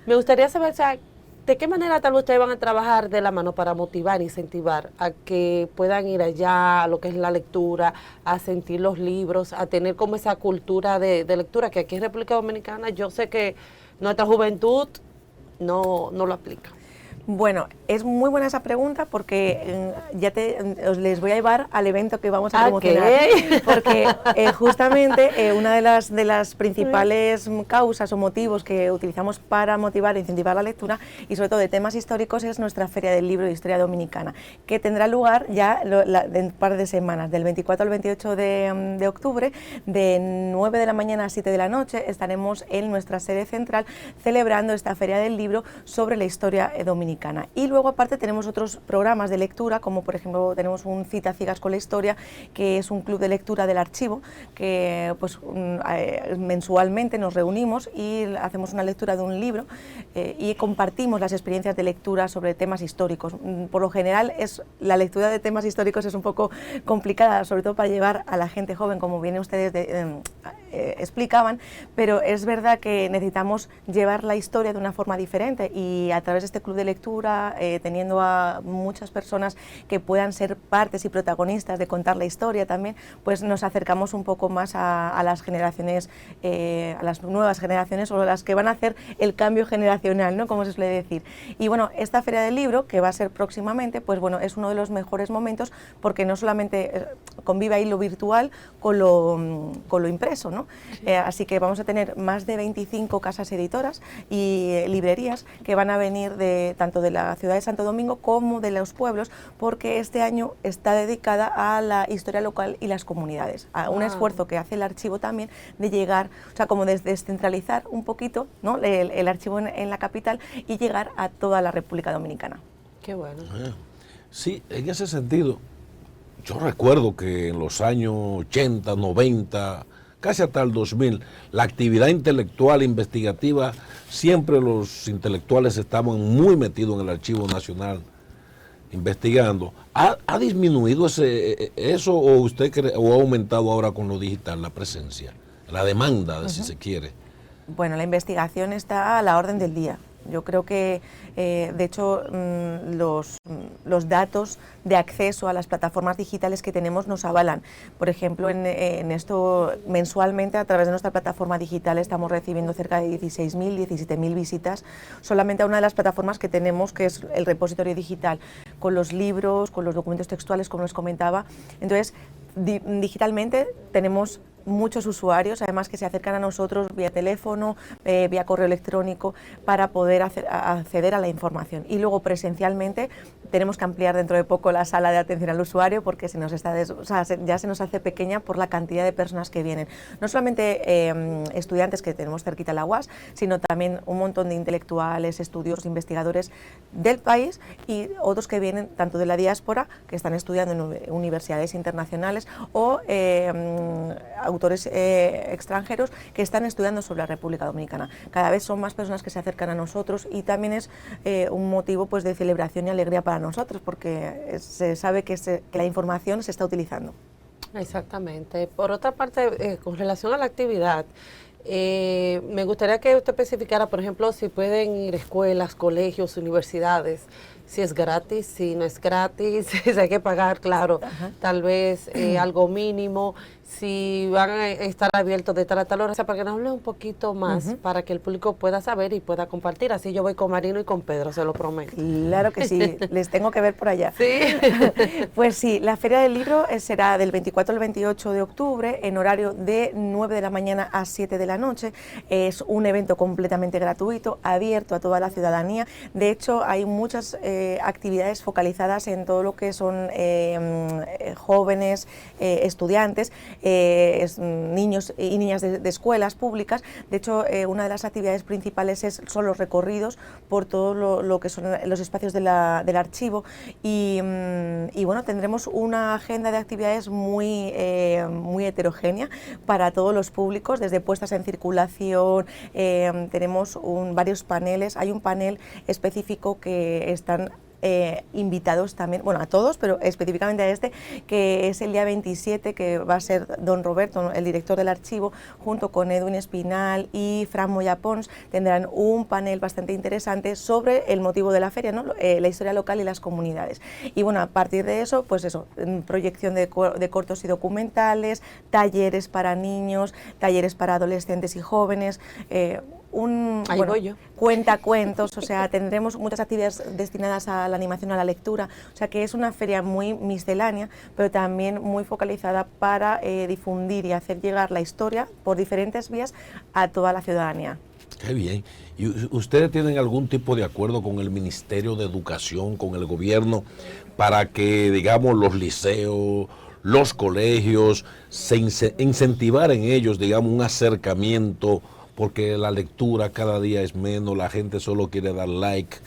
me gustaría saber, o sea, ¿de qué manera tal vez ustedes van a trabajar de la mano para motivar, incentivar a que puedan ir allá a lo que es la lectura, a sentir los libros, a tener como esa cultura de lectura que aquí en República Dominicana yo sé que nuestra juventud no lo aplica? Bueno, es muy buena esa pregunta porque les voy a llevar al evento que vamos a promocionar. Porque justamente una de las principales causas o motivos que utilizamos para motivar e incentivar la lectura, y sobre todo de temas históricos, es nuestra Feria del Libro de Historia Dominicana, que tendrá lugar ya en un par de semanas, del 24 al 28 de octubre, de 9 de la mañana a 7 de la noche. Estaremos en nuestra sede central celebrando esta Feria del Libro sobre la historia dominicana. Y luego aparte tenemos otros programas de lectura, como por ejemplo tenemos un Cita Ciegas con la Historia, que es un club de lectura del archivo, que pues mensualmente nos reunimos y hacemos una lectura de un libro y compartimos las experiencias de lectura sobre temas históricos. Por lo general la lectura de temas históricos es un poco complicada, sobre todo para llevar a la gente joven, como bien ustedes explicaban, pero es verdad que necesitamos llevar la historia de una forma diferente, y a través de este club de lectura, teniendo a muchas personas que puedan ser partes y protagonistas de contar la historia también, pues nos acercamos un poco más a las generaciones, a las nuevas generaciones, o las que van a hacer el cambio generacional, ¿no?, como se suele decir. Y bueno, esta Feria del Libro, que va a ser próximamente, pues bueno, es uno de los mejores momentos, porque no solamente convive ahí lo virtual con lo impreso, ¿no? Así que vamos a tener más de 25 casas editoras y librerías que van a venir tanto de la ciudad de Santo Domingo como de los pueblos, porque este año está dedicada a la historia local y las comunidades, a un esfuerzo que hace el archivo también de llegar, o sea, como descentralizar un poquito, ¿no?, el archivo en la capital y llegar a toda la República Dominicana. Qué bueno. Sí, en ese sentido, yo recuerdo que en los años 80, 90, casi hasta el 2000, la actividad intelectual investigativa, siempre los intelectuales estaban muy metidos en el Archivo Nacional investigando. ¿Ha disminuido eso o usted cree, o ha aumentado ahora con lo digital la presencia, la demanda, si se quiere? Bueno, la investigación está a la orden del día. Yo creo que, de hecho, los datos de acceso a las plataformas digitales que tenemos nos avalan. Por ejemplo, en esto, mensualmente, a través de nuestra plataforma digital, estamos recibiendo cerca de 16.000, 17.000 visitas, solamente a una de las plataformas que tenemos, que es el repositorio digital, con los libros, con los documentos textuales, como les comentaba. Entonces, digitalmente tenemos muchos usuarios, además, que se acercan a nosotros vía teléfono, vía correo electrónico, para poder acceder a la información. Y luego presencialmente tenemos que ampliar dentro de poco la sala de atención al usuario, porque ya se nos hace pequeña por la cantidad de personas que vienen. No solamente estudiantes, que tenemos cerquita la UAS, sino también un montón de intelectuales, estudiosos, investigadores del país, y otros que vienen tanto de la diáspora, que están estudiando en universidades internacionales, o autores extranjeros que están estudiando sobre la República Dominicana. Cada vez son más personas que se acercan a nosotros, y también es un motivo, pues, de celebración y alegría para nosotros, porque se sabe que la información se está utilizando. Exactamente. Por otra parte, con relación a la actividad, me gustaría que usted especificara, por ejemplo, si pueden ir escuelas, colegios, universidades, si es gratis, si no es gratis, si hay que pagar, claro, tal vez algo mínimo, si van a estar abiertos de tal a tal hora, o sea, para que nos hable un poquito más, para que el público pueda saber y pueda compartir. Así yo voy con Marino y con Pedro, se lo prometo. Claro que sí, les tengo que ver por allá. Sí. Pues sí, la Feria del Libro será del 24 al 28 de octubre, en horario de 9 de la mañana a 7 de la noche. Es un evento completamente gratuito, abierto a toda la ciudadanía. De hecho, hay muchas actividades focalizadas en todo lo que son jóvenes, estudiantes, niños y niñas de escuelas públicas. De hecho, una de las actividades principales son los recorridos por todo lo que son los espacios del archivo y bueno, tendremos una agenda de actividades muy heterogénea para todos los públicos, desde puestas en circulación, tenemos varios paneles, hay un panel específico que están invitados también, bueno, a todos, pero específicamente a este, que es el día 27, que va a ser don Roberto, el director del archivo, junto con Edwin Espinal y Fran Moya Pons, tendrán un panel bastante interesante sobre el motivo de la feria, ¿no? La historia local y las comunidades. Y bueno, a partir de eso, pues eso, proyección de cortos y documentales, talleres para niños, talleres para adolescentes y jóvenes, cuentacuentos, o sea, tendremos muchas actividades destinadas a la animación, a la lectura, o sea que es una feria muy miscelánea, pero también muy focalizada para difundir y hacer llegar la historia por diferentes vías a toda la ciudadanía. Qué bien. ¿Y ustedes tienen algún tipo de acuerdo con el Ministerio de Educación, con el gobierno, para que, digamos, los liceos, los colegios, incentivar en ellos, digamos, un acercamiento? Porque la lectura cada día es menos, la gente solo quiere dar like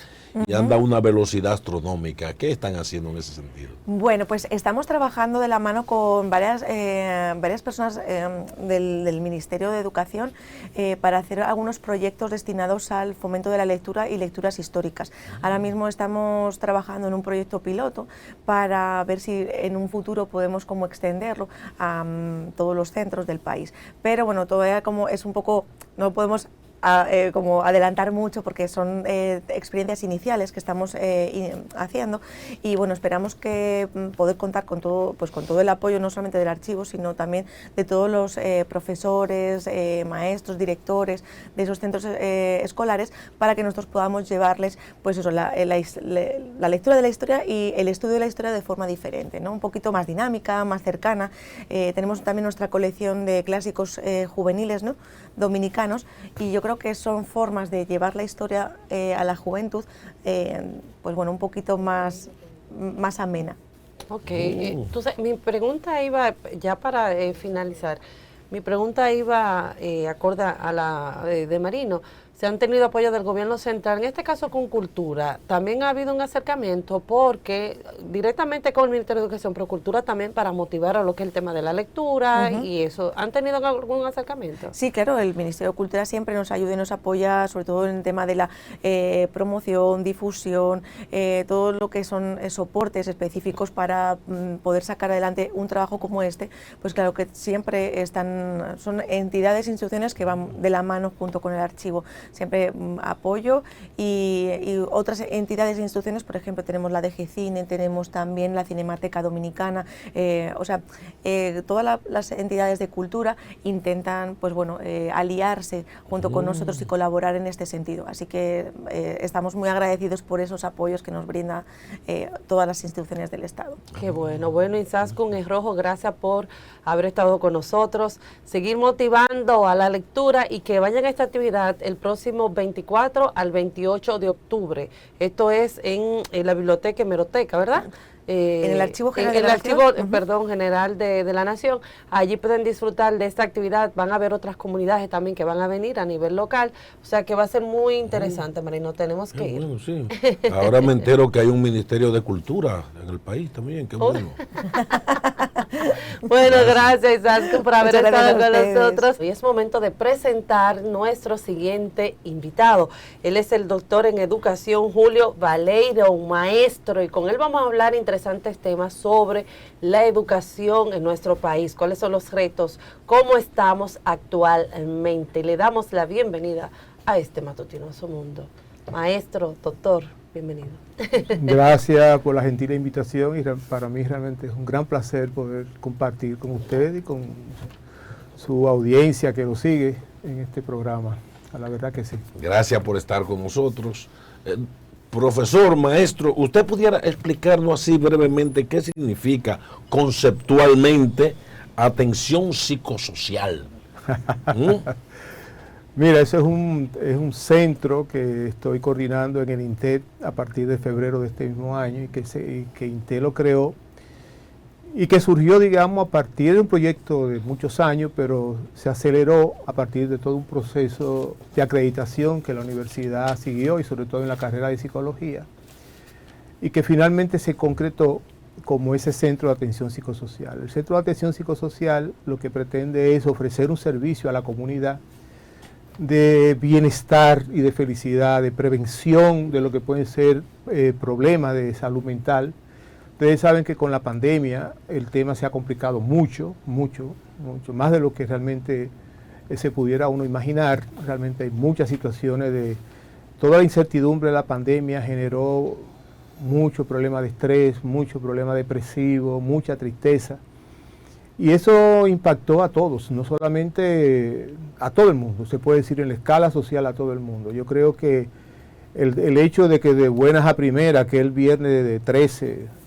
y anda a una velocidad astronómica. ¿Qué están haciendo en ese sentido? Bueno, pues estamos trabajando de la mano con varias personas del Ministerio de Educación para hacer algunos proyectos destinados al fomento de la lectura y lecturas históricas. Ahora mismo estamos trabajando en un proyecto piloto para ver si en un futuro podemos como extenderlo a todos los centros del país. Pero bueno, todavía como es un poco, no podemos como adelantar mucho porque son experiencias iniciales que estamos haciendo y bueno, esperamos que poder contar con todo, pues con todo el apoyo no solamente del archivo, sino también de todos los profesores, maestros, directores de esos centros escolares, para que nosotros podamos llevarles pues eso, la lectura de la historia y el estudio de la historia de forma diferente, ¿no? Un poquito más dinámica, más cercana. Tenemos también nuestra colección de clásicos juveniles, ¿no? Dominicanos, y yo creo que son formas de llevar la historia a la juventud, pues bueno, un poquito más amena. Ok, entonces mi pregunta iba, ya para finalizar, mi pregunta iba acorde a la de Marino. Se han tenido apoyo del gobierno central, en este caso con Cultura. También ha habido un acercamiento porque directamente con el Ministerio de Educación, pero Cultura también para motivar a lo que es el tema de la lectura y eso. ¿Han tenido algún acercamiento? Sí, claro, el Ministerio de Cultura siempre nos ayuda y nos apoya, sobre todo en el tema de la promoción, difusión, todo lo que son soportes específicos para poder sacar adelante un trabajo como este. Pues claro que siempre son entidades e instituciones que van de la mano junto con el archivo. Siempre apoyo y otras entidades e instituciones, por ejemplo, tenemos la DGCine, tenemos también la Cinemateca Dominicana, o sea, todas las entidades de cultura intentan, pues bueno, aliarse junto con nosotros y colaborar en este sentido. Así que estamos muy agradecidos por esos apoyos que nos brinda todas las instituciones del Estado. Qué bueno. Bueno, Izaskun Rojo, gracias por haber estado con nosotros, seguir motivando a la lectura y que vayan a esta actividad el próximo 24 al 28 de octubre. Esto es en la Biblioteca Hemeroteca, ¿verdad? En el Archivo General de la Nación. General de la Nación. Allí pueden disfrutar de esta actividad. Van a haber otras comunidades también que van a venir a nivel local. O sea que va a ser muy interesante, Marino. Tenemos que ir. Bueno, sí. Ahora me entero que hay un Ministerio de Cultura en el país también. Qué bueno. Bueno, gracias, Izaskun, por haber estado con nosotros. Hoy es momento de presentar nuestro siguiente invitado. Él es el doctor en educación Julio Baleiro, un maestro, y con él vamos a hablar interesantes temas sobre la educación en nuestro país, cuáles son los retos, cómo estamos actualmente. Le damos la bienvenida a este matutinoso mundo. Maestro, doctor, bienvenido. Gracias por la gentil invitación y para mí realmente es un gran placer poder compartir con usted y con su audiencia que lo sigue en este programa. A la verdad que sí. Gracias por estar con nosotros. Profesor, maestro, ¿usted pudiera explicarnos así brevemente qué significa conceptualmente atención psicosocial? Mira, eso es un centro que estoy coordinando en el INTED a partir de febrero de este mismo año y que INTED lo creó y que surgió, digamos, a partir de un proyecto de muchos años, pero se aceleró a partir de todo un proceso de acreditación que la universidad siguió, y sobre todo en la carrera de psicología, y que finalmente se concretó como ese centro de atención psicosocial. El centro de atención psicosocial lo que pretende es ofrecer un servicio a la comunidad de bienestar y de felicidad, de prevención de lo que pueden ser problemas de salud mental. Ustedes saben que con la pandemia el tema se ha complicado mucho, más de lo que realmente se pudiera uno imaginar. Realmente hay muchas situaciones de... Toda la incertidumbre de la pandemia generó mucho problema de estrés, mucho problema depresivo, mucha tristeza. Y eso impactó a todos, no solamente a todo el mundo, se puede decir en la escala social a todo el mundo. Yo creo que el hecho de que de buenas a primeras, aquel viernes de 13,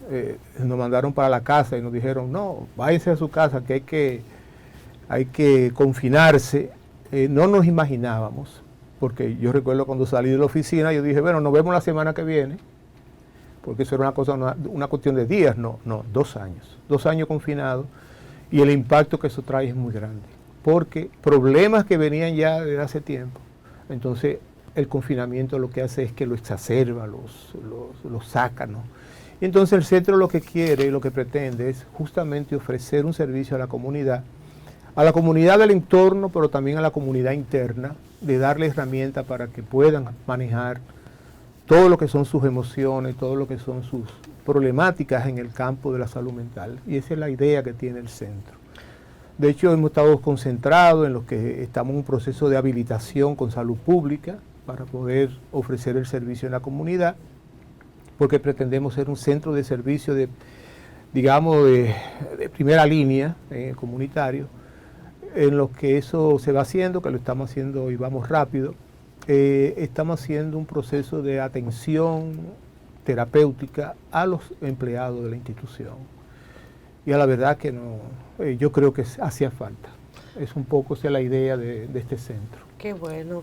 nos mandaron para la casa y nos dijeron, no, váyanse a su casa, que hay que confinarse, no nos imaginábamos, porque yo recuerdo cuando salí de la oficina, yo dije, bueno, nos vemos la semana que viene, porque eso era una cuestión de días, no, 2 años. 2 años confinados, y el impacto que eso trae es muy grande, porque problemas que venían ya desde hace tiempo, entonces el confinamiento lo que hace es que lo exacerba, los saca, ¿no? Y entonces el centro lo que quiere y lo que pretende es justamente ofrecer un servicio a la comunidad del entorno, pero también a la comunidad interna, de darle herramientas para que puedan manejar todo lo que son sus emociones, todo lo que son sus problemáticas en el campo de la salud mental. Y esa es la idea que tiene el centro. De hecho, hemos estado concentrados en lo que estamos en un proceso de habilitación con salud pública para poder ofrecer el servicio en la comunidad, porque pretendemos ser un centro de servicio de primera línea comunitario, en lo que eso se va haciendo, que lo estamos haciendo y vamos rápido. Estamos haciendo un proceso de atención terapéutica a los empleados de la institución. Y a la verdad que no, yo creo que hacía falta. Es un poco esa la idea de este centro. Qué bueno.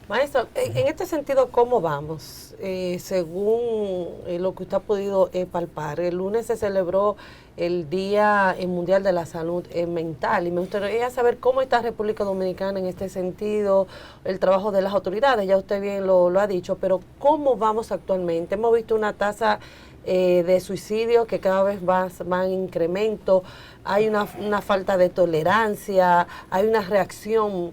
Maestro, en este sentido, ¿cómo vamos? Según lo que usted ha podido palpar, el lunes se celebró el Día Mundial de la Salud Mental, y me gustaría saber cómo está República Dominicana en este sentido, el trabajo de las autoridades, ya usted bien lo ha dicho, pero ¿cómo vamos actualmente? Hemos visto una tasa de suicidio que cada vez va en incremento, hay una falta de tolerancia, hay una reacción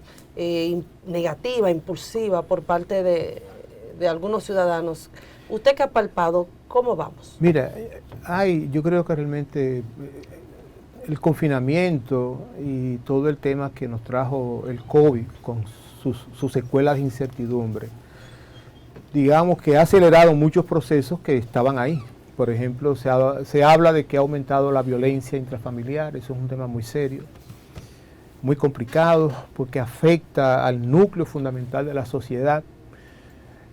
negativa, impulsiva por parte de algunos ciudadanos. Usted que ha palpado, ¿cómo vamos? Mira, yo creo que realmente el confinamiento y todo el tema que nos trajo el COVID con sus secuelas de incertidumbre, digamos que ha acelerado muchos procesos que estaban ahí. Por ejemplo, se habla de que ha aumentado la violencia intrafamiliar, eso es un tema muy serio, muy complicado, porque afecta al núcleo fundamental de la sociedad.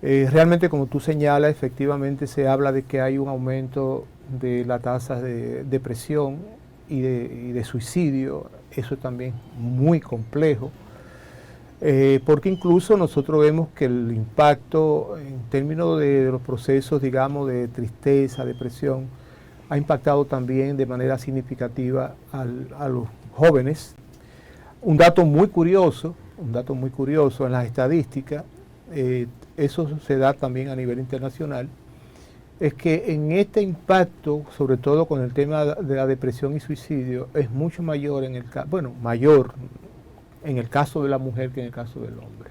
Realmente, como tú señalas, efectivamente se habla de que hay un aumento de la tasa de depresión y de suicidio. Eso también es muy complejo, porque incluso nosotros vemos que el impacto en términos de los procesos, digamos, de tristeza, depresión, ha impactado también de manera significativa a los jóvenes. Un dato muy curioso en las estadísticas, eso se da también a nivel internacional, es que en este impacto, sobre todo con el tema de la depresión y suicidio, es mucho mayor mayor en el caso de la mujer que en el caso del hombre.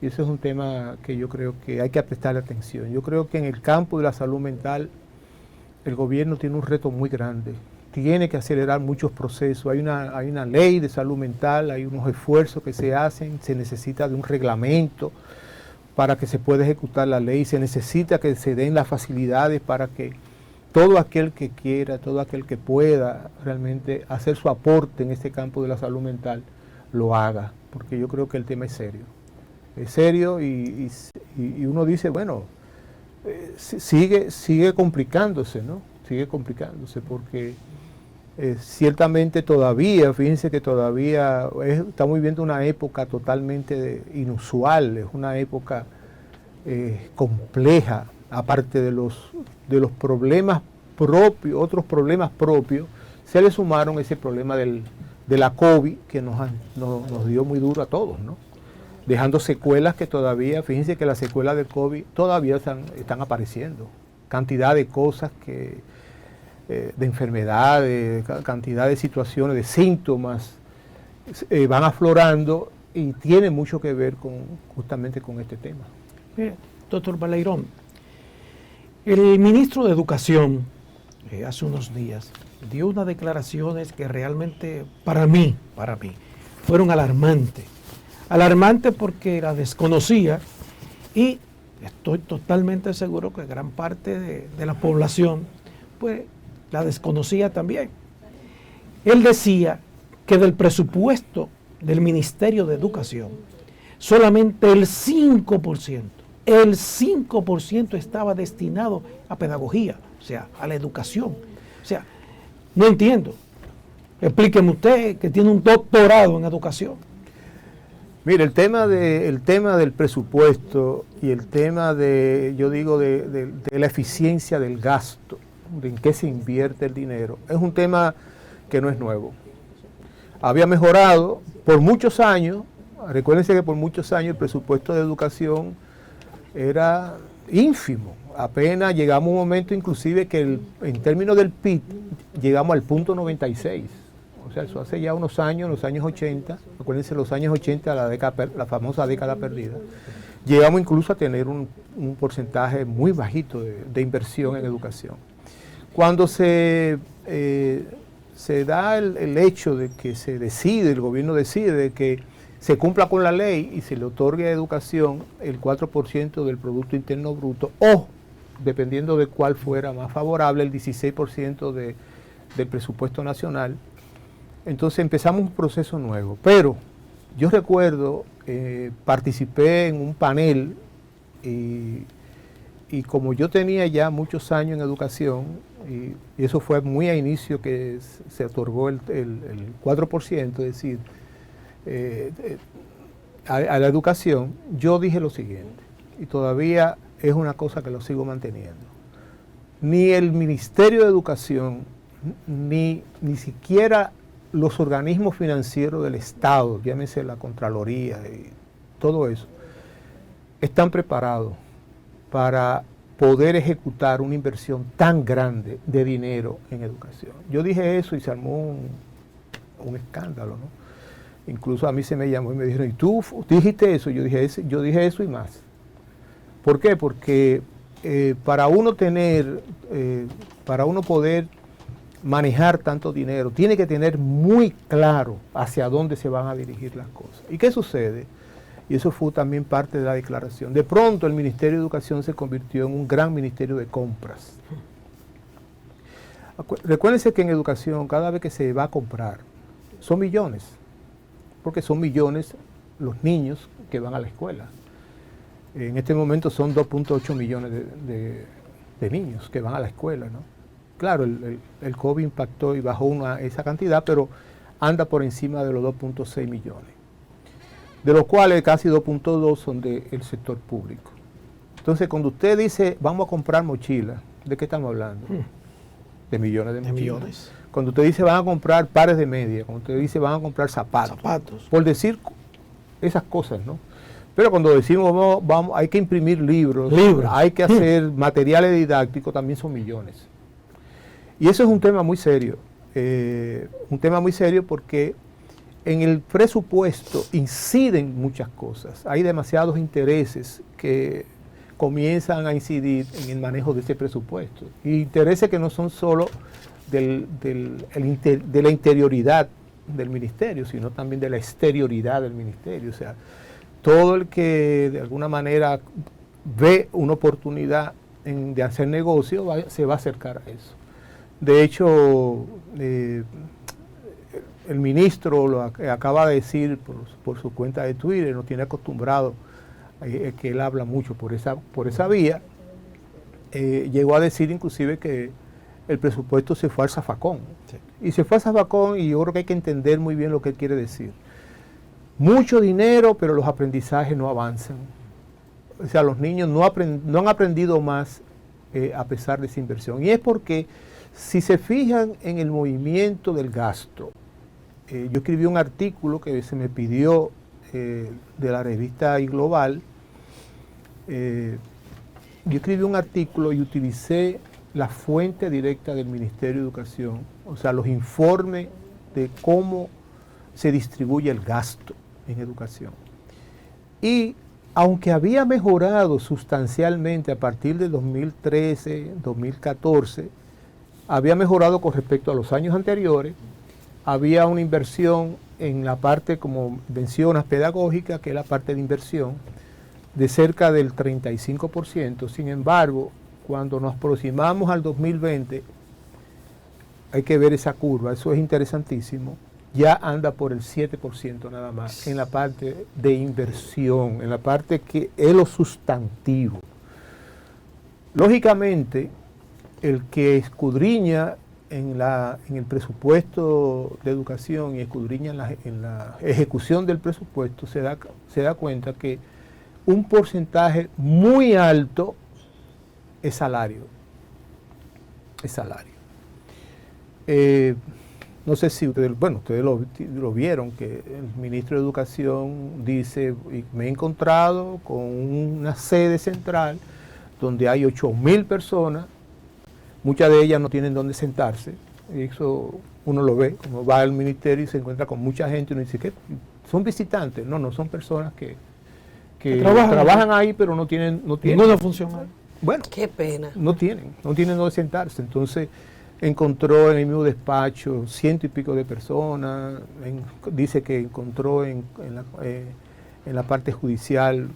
Y eso es un tema que yo creo que hay que prestarle atención. Yo creo que en el campo de la salud mental el gobierno tiene un reto muy grande. Tiene que acelerar muchos procesos. Hay una ley de salud mental, hay unos esfuerzos que se hacen, se necesita de un reglamento para que se pueda ejecutar la ley, se necesita que se den las facilidades para que todo aquel que quiera, todo aquel que pueda realmente hacer su aporte en este campo de la salud mental, lo haga, porque yo creo que el tema es serio. Es serio y uno dice, bueno, sigue complicándose, ¿no? Sigue complicándose porque ciertamente todavía, fíjense que todavía estamos viviendo una época totalmente inusual, es una época compleja, aparte de los problemas propios, otros problemas propios, se le sumaron ese problema de la COVID que nos dio muy duro a todos, ¿no? Dejando secuelas que todavía, fíjense que las secuelas del COVID todavía están apareciendo. Cantidad de cosas de enfermedades, cantidad de situaciones, de síntomas van aflorando y tiene mucho que ver justamente con este tema. Doctor Baleirón, el ministro de Educación hace unos días dio unas declaraciones que realmente para mí fueron alarmantes. Alarmante porque la desconocía y estoy totalmente seguro que gran parte de la población pues la desconocía también. Él decía que del presupuesto del Ministerio de Educación solamente el 5% estaba destinado a pedagogía, o sea, a la educación. O sea, no entiendo. Explíqueme usted que tiene un doctorado en educación. Mire, el tema del presupuesto y el tema de la eficiencia del gasto, de en qué se invierte el dinero, es un tema que no es nuevo. Había mejorado por muchos años, recuérdense que por muchos años el presupuesto de educación era ínfimo. Apenas llegamos a un momento inclusive que en términos del PIB llegamos al punto 96. O sea, eso hace ya unos años, los años 80, acuérdense los años 80, la famosa década perdida, llegamos incluso a tener un porcentaje muy bajito de inversión en educación. Cuando se da el hecho de que el gobierno decide de que se cumpla con la ley y se le otorgue a educación el 4% del Producto Interno Bruto, o, dependiendo de cuál fuera más favorable, el 16% del presupuesto nacional, entonces empezamos un proceso nuevo. Pero yo recuerdo, participé en un panel y como yo tenía ya muchos años en educación, y eso fue muy a inicio que se otorgó el 4%, es decir, a la educación, yo dije lo siguiente, y todavía es una cosa que lo sigo manteniendo. Ni el Ministerio de Educación, ni siquiera los organismos financieros del Estado, llámese la Contraloría y todo eso, están preparados para poder ejecutar una inversión tan grande de dinero en educación. Yo dije eso y se armó un escándalo, ¿no? Incluso a mí se me llamó y me dijeron, ¿y tú dijiste eso? Yo dije eso y más. ¿Por qué? Porque para uno poder manejar tanto dinero, tiene que tener muy claro hacia dónde se van a dirigir las cosas. ¿Y qué sucede? Y eso fue también parte de la declaración. De pronto el Ministerio de Educación se convirtió en un gran ministerio de compras. Recuérdense que en educación, cada vez que se va a comprar, son millones, porque son millones los niños que van a la escuela. En este momento son 2.8 millones de niños que van a la escuela, ¿no? Claro, el COVID impactó y bajó esa cantidad, pero anda por encima de los 2.6 millones, de los cuales casi 2.2 son del sector público. Entonces, cuando usted dice, vamos a comprar mochilas, ¿de qué estamos hablando? De millones de mochilas. Cuando usted dice, van a comprar pares de media, cuando usted dice, van a comprar zapatos, por decir esas cosas, ¿no? Pero cuando decimos, hay que imprimir libros, hay que hacer materiales didácticos, también son millones. Y eso es un tema muy serio, porque en el presupuesto inciden muchas cosas. Hay demasiados intereses que comienzan a incidir en el manejo de ese presupuesto. Y intereses que no son solo de la interioridad del ministerio, sino también de la exterioridad del ministerio. O sea, todo el que de alguna manera ve una oportunidad de hacer negocio se va a acercar a eso. De hecho, el ministro lo acaba de decir por su cuenta de Twitter, nos tiene acostumbrado, que él habla mucho por esa vía, llegó a decir inclusive que el presupuesto se fue al zafacón. Sí. Y se fue al zafacón y yo creo que hay que entender muy bien lo que él quiere decir. Mucho dinero, pero los aprendizajes no avanzan. O sea, los niños no han aprendido más a pesar de esa inversión. Y es porque Si se fijan en el movimiento del gasto, yo escribí un artículo que se me pidió de la revista iGlobal. Yo escribí un artículo y utilicé la fuente directa del Ministerio de Educación, o sea, los informes de cómo se distribuye el gasto en educación. Y aunque había mejorado sustancialmente a partir de 2013, 2014, había mejorado con respecto a los años anteriores, había una inversión en la parte, como mencionas, pedagógica, que es la parte de inversión, de cerca del 35%. Sin embargo, cuando nos aproximamos al 2020, hay que ver esa curva, eso es interesantísimo, ya anda por el 7% nada más en la parte de inversión, en la parte que es lo sustantivo. Lógicamente, el que escudriña en el presupuesto de educación y escudriña en la ejecución del presupuesto se da cuenta que un porcentaje muy alto es salario. Es salario. No sé si ustedes lo vieron, que el ministro de Educación dice, me he encontrado con una sede central donde hay 8.000 personas, muchas de ellas no tienen dónde sentarse, y eso uno lo ve, uno va al ministerio y se encuentra con mucha gente y uno dice, ¿qué? ¿Son visitantes? No, son personas que trabajan ahí, pero no tienen ninguna función ahí. Bueno, qué pena. No tienen dónde sentarse. Entonces encontró en el mismo despacho 100 y pico de personas, dice que encontró en la parte judicial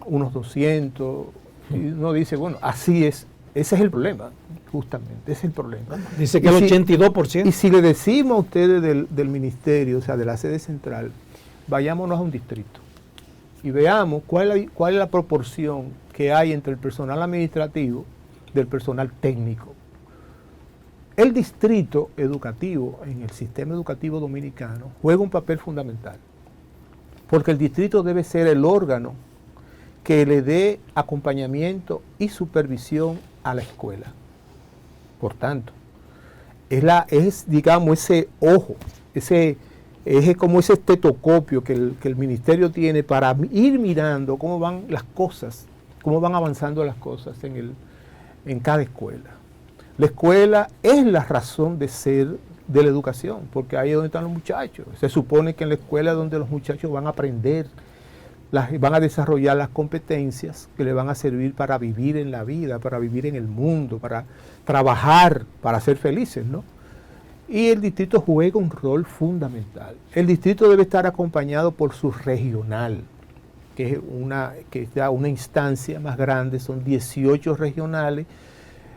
unos 200, y uno dice, bueno, así es, ese es el problema, justamente, ese es el problema. Dice que el 82%. Y si le decimos a ustedes del ministerio, o sea, de la sede central, vayámonos a un distrito y veamos cuál es la proporción que hay entre el personal administrativo del personal técnico. El distrito educativo en el sistema educativo dominicano juega un papel fundamental, porque el distrito debe ser el órgano que le dé acompañamiento y supervisión a la escuela. Por tanto, digamos, ese ojo, es como ese estetoscopio que el ministerio tiene para ir mirando cómo van las cosas, cómo van avanzando las cosas en cada escuela. La escuela es la razón de ser de la educación, porque ahí es donde están los muchachos. Se supone que en la escuela es donde los muchachos van a aprender, van a desarrollar las competencias que le van a servir para vivir en la vida, para vivir en el mundo, para trabajar, para ser felices, ¿no? Y el distrito juega un rol fundamental. El distrito debe estar acompañado por su regional, que es ya una instancia más grande, son 18 regionales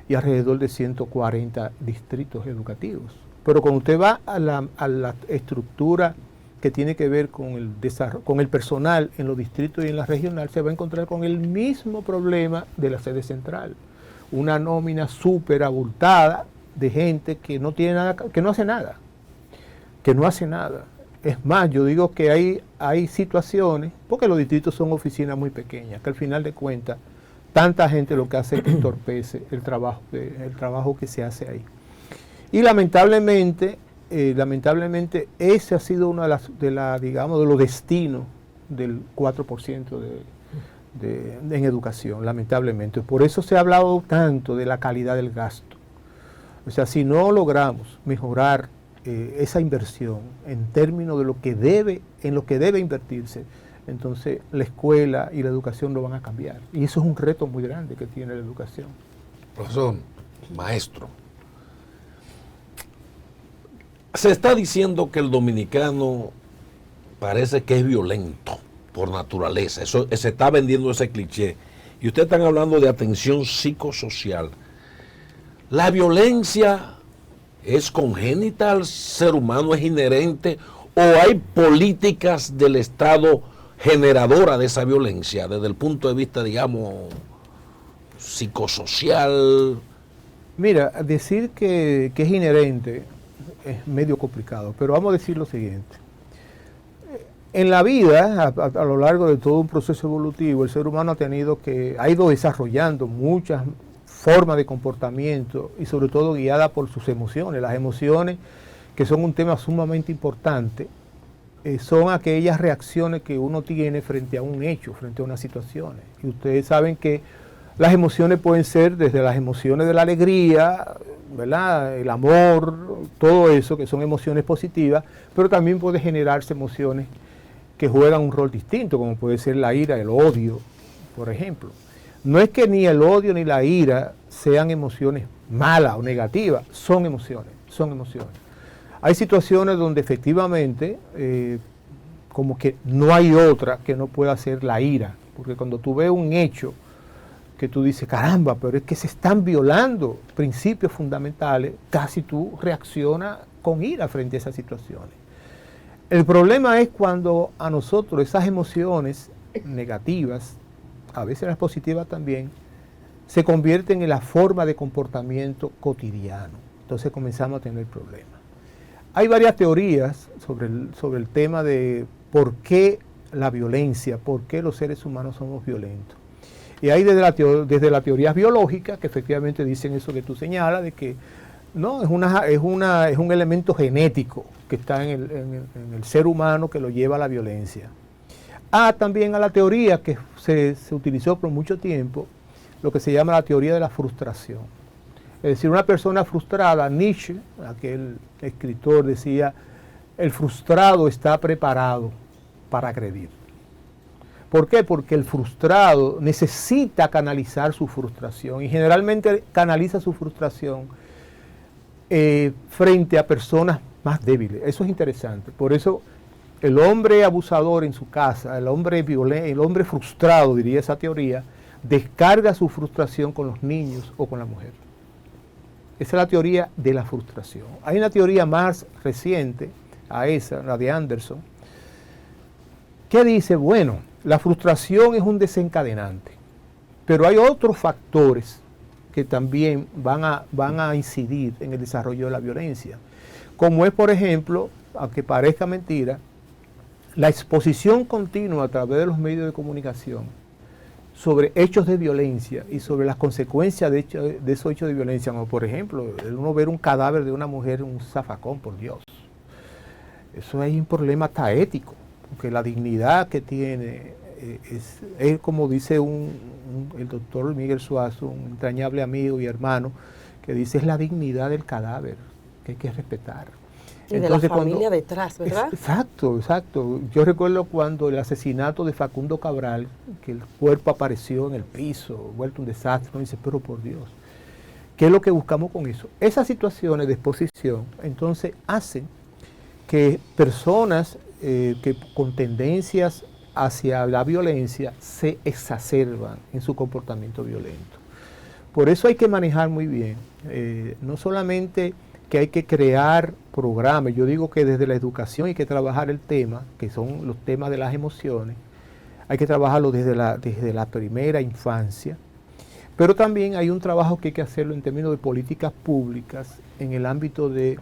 y alrededor de 140 distritos educativos. Pero cuando usted va a la estructura que tiene que ver con el personal en los distritos y en la regional, se va a encontrar con el mismo problema de la sede central. Una nómina súper abultada de gente que no tiene nada, que no hace nada. Es más, yo digo que hay situaciones, porque los distritos son oficinas muy pequeñas, que al final de cuentas, tanta gente lo que hace es que entorpece el trabajo que se hace ahí. Y lamentablemente ese ha sido uno de los destinos del 4% en educación, lamentablemente. Por eso se ha hablado tanto de la calidad del gasto. O sea, si no logramos mejorar esa inversión en términos de en lo que debe invertirse, entonces la escuela y la educación no van a cambiar. Y eso es un reto muy grande que tiene la educación. Profesor, maestro, se está diciendo que el dominicano parece que es violento por naturaleza. Eso, se está vendiendo ese cliché. Y ustedes están hablando de atención psicosocial. ¿La violencia es congénita al ser humano, es inherente, o hay políticas del Estado generadora de esa violencia desde el punto de vista, digamos, psicosocial? Mira, decir que es inherente es medio complicado, pero vamos a decir lo siguiente. En la vida, a lo largo de todo un proceso evolutivo, el ser humano ha ido desarrollando muchas forma de comportamiento y sobre todo guiada por sus emociones. Las emociones, que son un tema sumamente importante, son aquellas reacciones que uno tiene frente a un hecho, frente a unas situaciones. Y ustedes saben que las emociones pueden ser desde las emociones de la alegría, ¿verdad?, el amor, todo eso, que son emociones positivas, pero también puede generarse emociones que juegan un rol distinto, como puede ser la ira, el odio, por ejemplo. No es que ni el odio ni la ira sean emociones malas o negativas, son emociones, son emociones. Hay situaciones donde efectivamente como que no hay otra que no pueda ser la ira, porque cuando tú ves un hecho que tú dices, caramba, pero es que se están violando principios fundamentales, casi tú reaccionas con ira frente a esas situaciones. El problema es cuando a nosotros esas emociones negativas, a veces las positivas también, se convierten en la forma de comportamiento cotidiano. Entonces comenzamos a tener problemas. Hay varias teorías sobre el tema de por qué la violencia, por qué los seres humanos somos violentos. Y hay desde las teorías biológicas que efectivamente dicen eso que tú señalas, de que no, es un elemento genético que está en el ser humano que lo lleva a la violencia. También a la teoría que se utilizó por mucho tiempo, lo que se llama la teoría de la frustración. Es decir, una persona frustrada, Nietzsche, aquel escritor, decía, el frustrado está preparado para agredir. ¿Por qué? Porque el frustrado necesita canalizar su frustración y generalmente canaliza su frustración frente a personas más débiles. Eso es interesante. Por eso el hombre abusador en su casa, el hombre violento, el hombre frustrado, diría esa teoría, descarga su frustración con los niños o con la mujer. Esa es la teoría de la frustración. Hay una teoría más reciente a esa, la de Anderson, que dice, bueno, la frustración es un desencadenante, pero hay otros factores que también van a incidir en el desarrollo de la violencia, como es, por ejemplo, aunque parezca mentira, la exposición continua a través de los medios de comunicación sobre hechos de violencia y sobre las consecuencias de esos hechos de violencia, como por ejemplo, uno ver un cadáver de una mujer en un zafacón, por Dios. Eso es un problema hasta ético, porque la dignidad que tiene es como dice el doctor Miguel Suazo, un entrañable amigo y hermano, que dice es la dignidad del cadáver que hay que respetar. Y entonces, de la familia detrás, ¿verdad? Exacto. Yo recuerdo cuando el asesinato de Facundo Cabral, que el cuerpo apareció en el piso, vuelto un desastre, uno dice, pero por Dios, ¿qué es lo que buscamos con eso? Esas situaciones de exposición, entonces, hacen que personas que con tendencias hacia la violencia se exacerban en su comportamiento violento. Por eso hay que manejar muy bien, no solamente que hay que crear programas, yo digo que desde la educación hay que trabajar el tema, que son los temas de las emociones, hay que trabajarlo desde la primera infancia, pero también hay un trabajo que hay que hacerlo en términos de políticas públicas en el ámbito de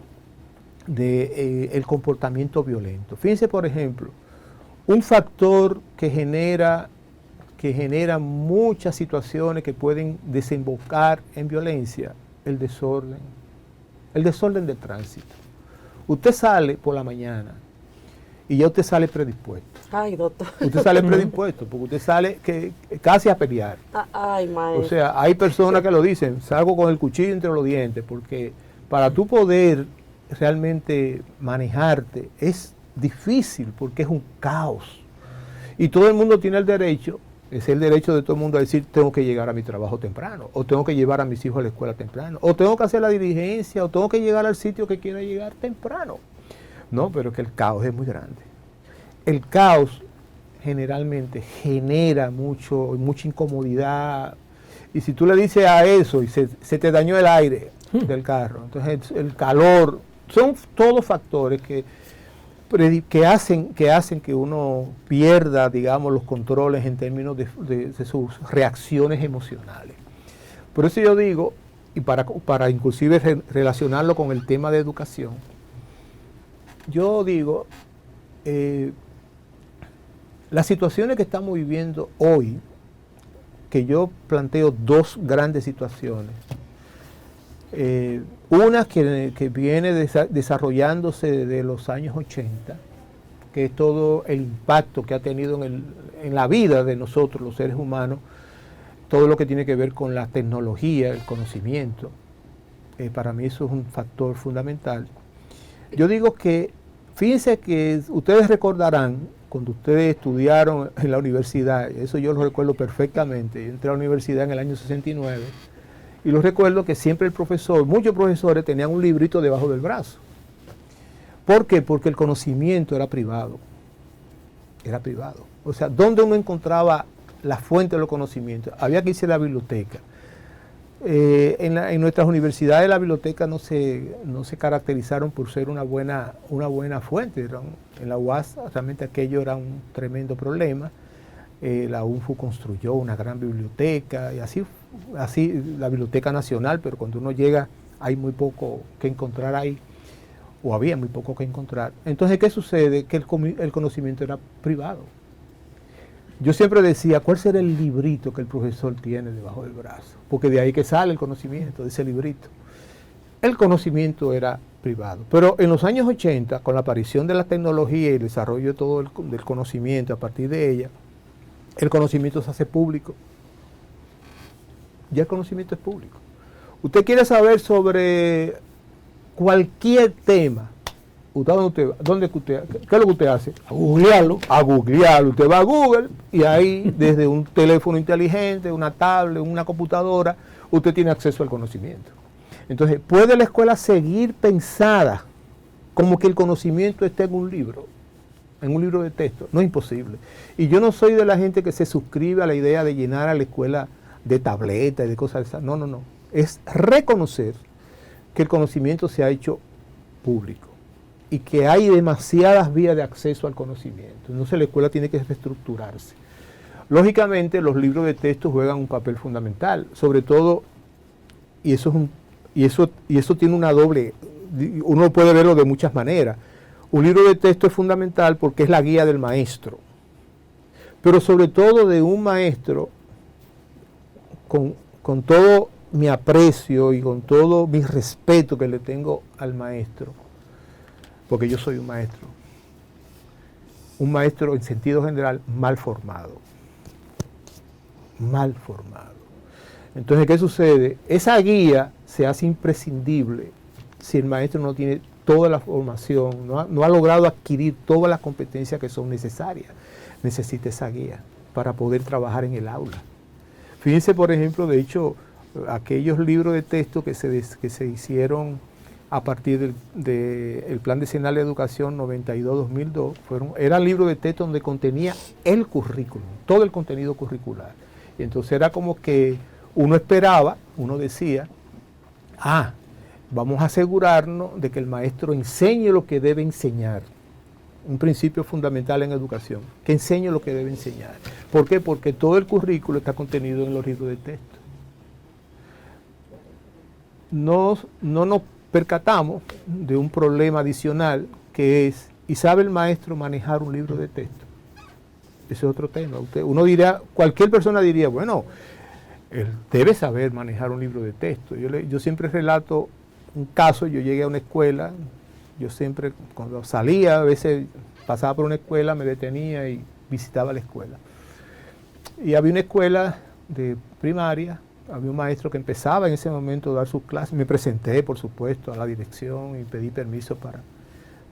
el comportamiento violento. Fíjense, por ejemplo, un factor que genera muchas situaciones que pueden desembocar en violencia, el desorden de tránsito. Usted sale por la mañana y ya usted sale predispuesto. Ay, doctor. Usted sale predispuesto porque usted sale casi a pelear. Ay, maestro. O sea, hay personas que lo dicen, salgo con el cuchillo entre los dientes, porque para tú poder realmente manejarte es difícil porque es un caos. Y todo el mundo tiene el derecho, es el derecho de todo el mundo a decir, tengo que llegar a mi trabajo temprano, o tengo que llevar a mis hijos a la escuela temprano, o tengo que hacer la diligencia, o tengo que llegar al sitio que quiera llegar temprano. No, pero que el caos es muy grande. El caos generalmente genera mucha incomodidad, y si tú le dices a eso y se te dañó el aire del carro, entonces el calor, son todos factores que hacen que uno pierda, digamos, los controles en términos de sus reacciones emocionales. Por eso yo digo, y para inclusive relacionarlo con el tema de educación, yo digo, las situaciones que estamos viviendo hoy que yo planteo dos grandes situaciones. Una que viene desarrollándose desde los años 80, que es todo el impacto que ha tenido en la vida de nosotros, los seres humanos, todo lo que tiene que ver con la tecnología, el conocimiento. Para mí eso es un factor fundamental. Yo digo que, fíjense que ustedes recordarán, cuando ustedes estudiaron en la universidad, eso yo lo recuerdo perfectamente, yo entré a la universidad en el año 69, y lo recuerdo que siempre muchos profesores tenían un librito debajo del brazo. ¿Por qué? Porque el conocimiento era privado. Era privado. O sea, ¿dónde uno encontraba la fuente de los conocimientos? Había que irse a la biblioteca. En nuestras universidades las bibliotecas no se caracterizaron por ser una buena fuente. En la UAS realmente aquello era un tremendo problema. La UNFU construyó una gran biblioteca y así la Biblioteca Nacional, pero cuando uno llega hay muy poco que encontrar ahí, o había muy poco que encontrar. Entonces, ¿qué sucede? Que el conocimiento era privado. Yo siempre decía, ¿cuál será el librito que el profesor tiene debajo del brazo? Porque de ahí que sale el conocimiento, de ese librito. El conocimiento era privado. Pero en los años 80, con la aparición de la tecnología y el desarrollo todo del conocimiento a partir de ella, el conocimiento se hace público. Ya el conocimiento es público. Usted quiere saber sobre cualquier tema. ¿Qué es lo que usted hace? A googlearlo. Usted va a Google y ahí desde un teléfono inteligente, una tablet, una computadora, usted tiene acceso al conocimiento. Entonces, ¿puede la escuela seguir pensada como que el conocimiento esté en un libro de texto? No es imposible. Y yo no soy de la gente que se suscribe a la idea de llenar a la escuela de tabletas y de cosas de esas. No. Es reconocer que el conocimiento se ha hecho público y que hay demasiadas vías de acceso al conocimiento. Entonces la escuela tiene que reestructurarse. Lógicamente los libros de texto juegan un papel fundamental, sobre todo, y eso tiene una doble, uno puede verlo de muchas maneras. Un libro de texto es fundamental porque es la guía del maestro, pero sobre todo de un maestro con todo mi aprecio y con todo mi respeto que le tengo al maestro, porque yo soy un maestro en sentido general mal formado. Entonces, ¿qué sucede? Esa guía se hace imprescindible si el maestro no tiene toda la formación, no ha logrado adquirir todas las competencias que son necesarias. Necesita esa guía para poder trabajar en el aula. Fíjense, por ejemplo, de hecho, aquellos libros de texto que se hicieron a partir del Plan Decenal de Educación 92-2002, eran libros de texto donde contenía el currículum, todo el contenido curricular. Y entonces era como que uno esperaba, uno decía, vamos a asegurarnos de que el maestro enseñe lo que debe enseñar. Un principio fundamental en educación, que enseñe lo que debe enseñar. ¿Por qué? Porque todo el currículo está contenido en los libros de texto. No nos percatamos de un problema adicional que es, ¿y sabe el maestro manejar un libro de texto? Ese es otro tema. Cualquier persona diría, bueno, él debe saber manejar un libro de texto. Yo siempre relato un caso. Yo llegué a una escuela, yo siempre, cuando salía, a veces pasaba por una escuela, me detenía y visitaba la escuela. Y había una escuela de primaria, había un maestro que empezaba en ese momento a dar sus clases. Me presenté, por supuesto, a la dirección y pedí permiso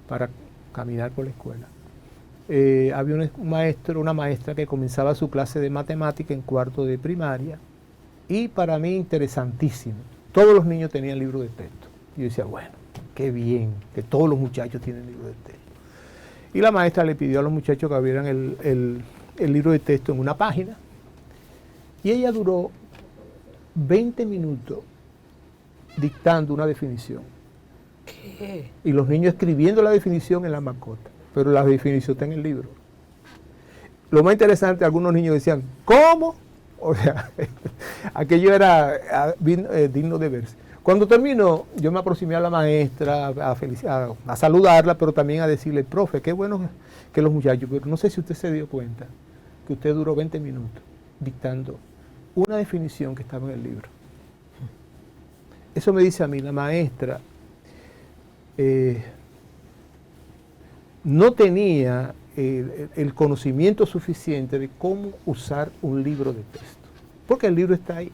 para caminar por la escuela. Había un maestro, una maestra que comenzaba su clase de matemática en cuarto de primaria, y para mí interesantísimo, todos los niños tenían libro de texto. Y yo decía, bueno, qué bien que todos los muchachos tienen libro de texto. Y la maestra le pidió a los muchachos que abrieran el libro de texto en una página, y ella duró 20 minutos dictando una definición. ¿Qué? Y los niños escribiendo la definición en la macota, pero la definición está en el libro. Lo más interesante, algunos niños decían, ¿cómo? O sea, aquello era digno de verse. Cuando terminó, yo me aproximé a la maestra a saludarla, pero también a decirle, profe, qué bueno que los muchachos, pero no sé si usted se dio cuenta que usted duró 20 minutos dictando una definición que estaba en el libro. Eso me dice a mí, la maestra no tenía el conocimiento suficiente de cómo usar un libro de texto, porque el libro está ahí.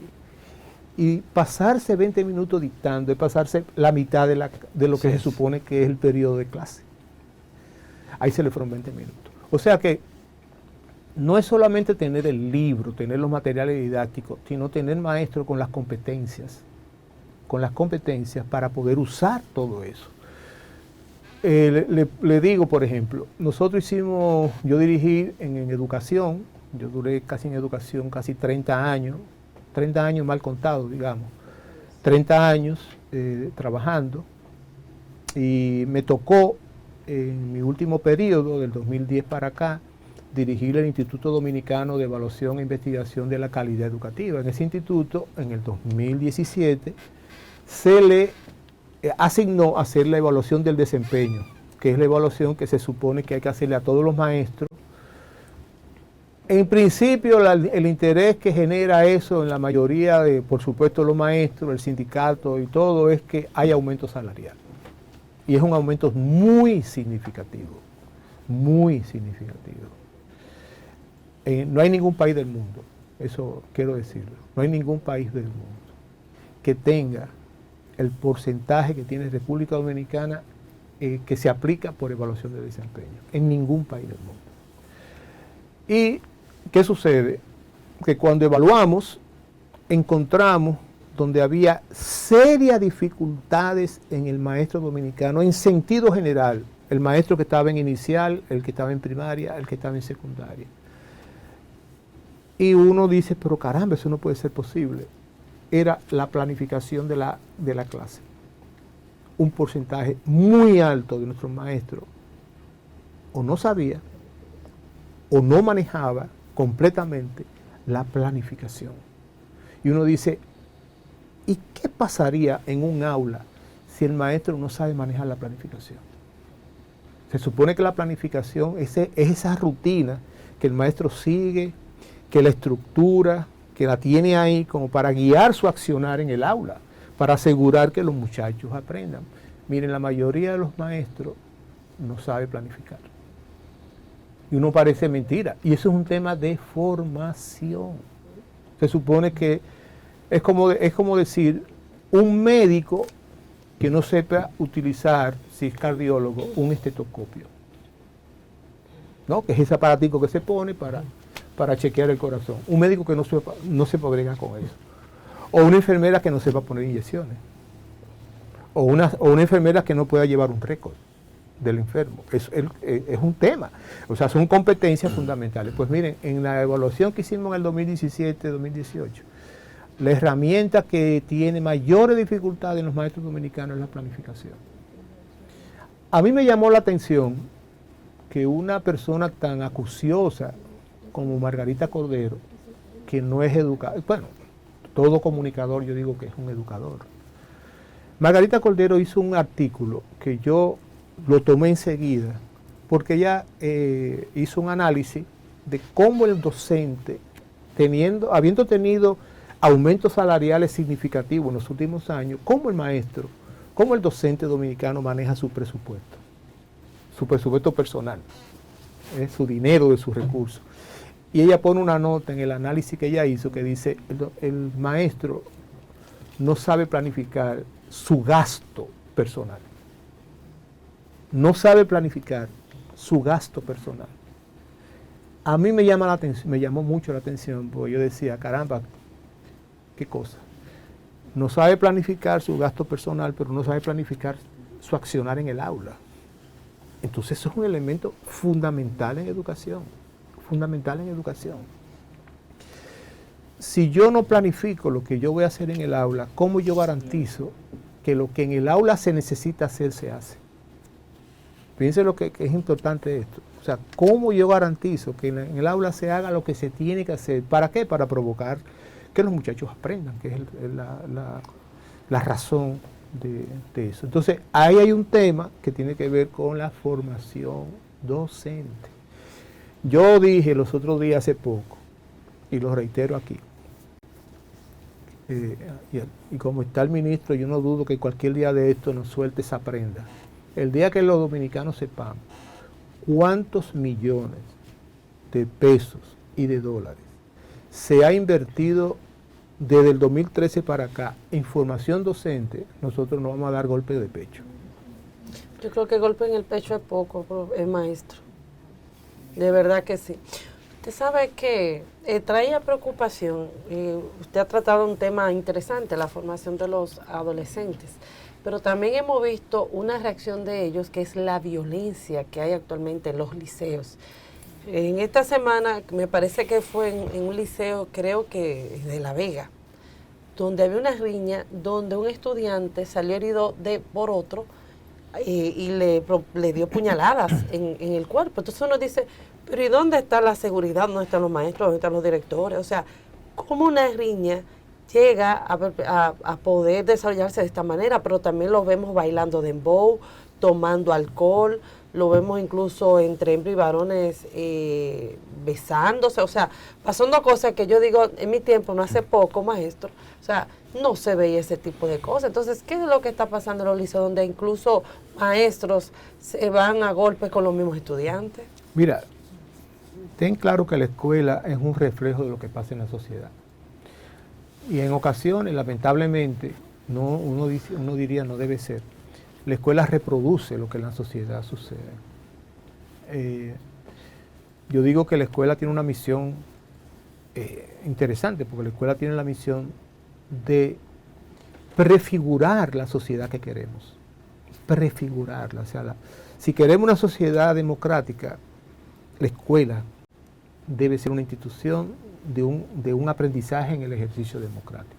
Y pasarse 20 minutos dictando es pasarse la mitad de lo que se supone que es el periodo de clase. Ahí se le fueron 20 minutos. O sea que no es solamente tener el libro, tener los materiales didácticos, sino tener maestros con las competencias para poder usar todo eso. Le digo, por ejemplo, yo dirigí en educación, yo duré casi en educación casi 30 años mal contados, digamos, 30 años trabajando, y me tocó en mi último periodo, del 2010 para acá, dirigir el Instituto Dominicano de Evaluación e Investigación de la Calidad Educativa. En ese instituto, en el 2017, se le asignó hacer la evaluación del desempeño, que es la evaluación que se supone que hay que hacerle a todos los maestros. En principio, el interés que genera eso en la mayoría de, por supuesto, los maestros, el sindicato y todo, es que haya aumento salarial. Y es un aumento muy significativo, muy significativo. No hay ningún país del mundo, eso quiero decirlo, no hay ningún país del mundo que tenga el porcentaje que tiene República Dominicana que se aplica por evaluación de desempeño, en ningún país del mundo. ¿Y qué sucede? Que cuando evaluamos, encontramos donde había serias dificultades en el maestro dominicano, en sentido general, el maestro que estaba en inicial, el que estaba en primaria, el que estaba en secundaria. Y uno dice, pero caramba, eso no puede ser posible. Era la planificación de la clase. Un porcentaje muy alto de nuestros maestros o no sabía o no manejaba completamente la planificación. Y uno dice, ¿y qué pasaría en un aula si el maestro no sabe manejar la planificación? Se supone que la planificación es esa rutina que el maestro sigue, que la estructura, que la tiene ahí como para guiar su accionar en el aula, para asegurar que los muchachos aprendan. Miren, la mayoría de los maestros no sabe planificar. Y uno parece mentira. Y eso es un tema de formación. Se supone que es como decir, un médico que no sepa utilizar, si es cardiólogo, un estetoscopio, ¿no? Que es ese aparatico que se pone para chequear el corazón. Un médico que no sepa bregar con eso. O una enfermera que no sepa poner inyecciones. O una enfermera que no pueda llevar un récord del enfermo. Es un tema. O sea, son competencias fundamentales. Pues miren, en la evaluación que hicimos en el 2017-2018, la herramienta que tiene mayores dificultades en los maestros dominicanos es la planificación. A mí me llamó la atención que una persona tan acuciosa como Margarita Cordero, que no es educador, bueno, todo comunicador yo digo que es un educador. Margarita Cordero hizo un artículo que yo lo tomé enseguida, porque ella hizo un análisis de cómo el docente, habiendo tenido aumentos salariales significativos en los últimos años, cómo el docente dominicano maneja su presupuesto personal, su dinero, de sus recursos. Y ella pone una nota en el análisis que ella hizo que dice, el maestro no sabe planificar su gasto personal. No sabe planificar su gasto personal. A mí me llamó mucho la atención, porque yo decía, caramba, qué cosa. No sabe planificar su gasto personal, pero no sabe planificar su accionar en el aula. Entonces eso es un elemento fundamental en educación. Fundamental en educación. Si yo no planifico lo que yo voy a hacer en el aula, ¿cómo yo garantizo que lo que en el aula se necesita hacer, se hace? Fíjense lo que es importante esto. O sea, ¿cómo yo garantizo que en el aula se haga lo que se tiene que hacer? ¿Para qué? Para provocar que los muchachos aprendan, que es la razón de eso. Entonces, ahí hay un tema que tiene que ver con la formación docente. Yo dije los otros días hace poco, y lo reitero aquí, y como está el ministro, yo no dudo que cualquier día de esto nos suelte esa prenda. El día que los dominicanos sepamos cuántos millones de pesos y de dólares se ha invertido desde el 2013 para acá en formación docente, nosotros nos vamos a dar golpe de pecho. Yo creo que golpe en el pecho es poco, maestro. De verdad que sí. Usted sabe que traía preocupación, usted ha tratado un tema interesante, la formación de los adolescentes, pero también hemos visto una reacción de ellos que es la violencia que hay actualmente en los liceos. En esta semana, me parece que fue en un liceo, creo que de La Vega, donde había una riña, donde un estudiante salió herido por otro y le dio puñaladas en el cuerpo. Entonces uno dice, pero ¿y dónde está la seguridad? ¿Dónde están los maestros? ¿Dónde están los directores? O sea, ¿cómo una riña llega a poder desarrollarse de esta manera? Pero también los vemos bailando dembow, tomando alcohol, lo vemos incluso entre hembras y varones besándose, o sea, pasando cosas que yo digo, en mi tiempo, no hace poco, maestro, o sea, no se veía ese tipo de cosas. Entonces, ¿qué es lo que está pasando en los liceos donde incluso maestros se van a golpes con los mismos estudiantes? Mira, ten claro que la escuela es un reflejo de lo que pasa en la sociedad. Y en ocasiones, lamentablemente, uno diría no debe ser. La escuela reproduce lo que en la sociedad sucede. Yo digo que la escuela tiene una misión interesante, porque la escuela tiene la misión de prefigurar la sociedad que queremos. Prefigurarla. O sea, si queremos una sociedad democrática, la escuela debe ser una institución de un aprendizaje en el ejercicio democrático.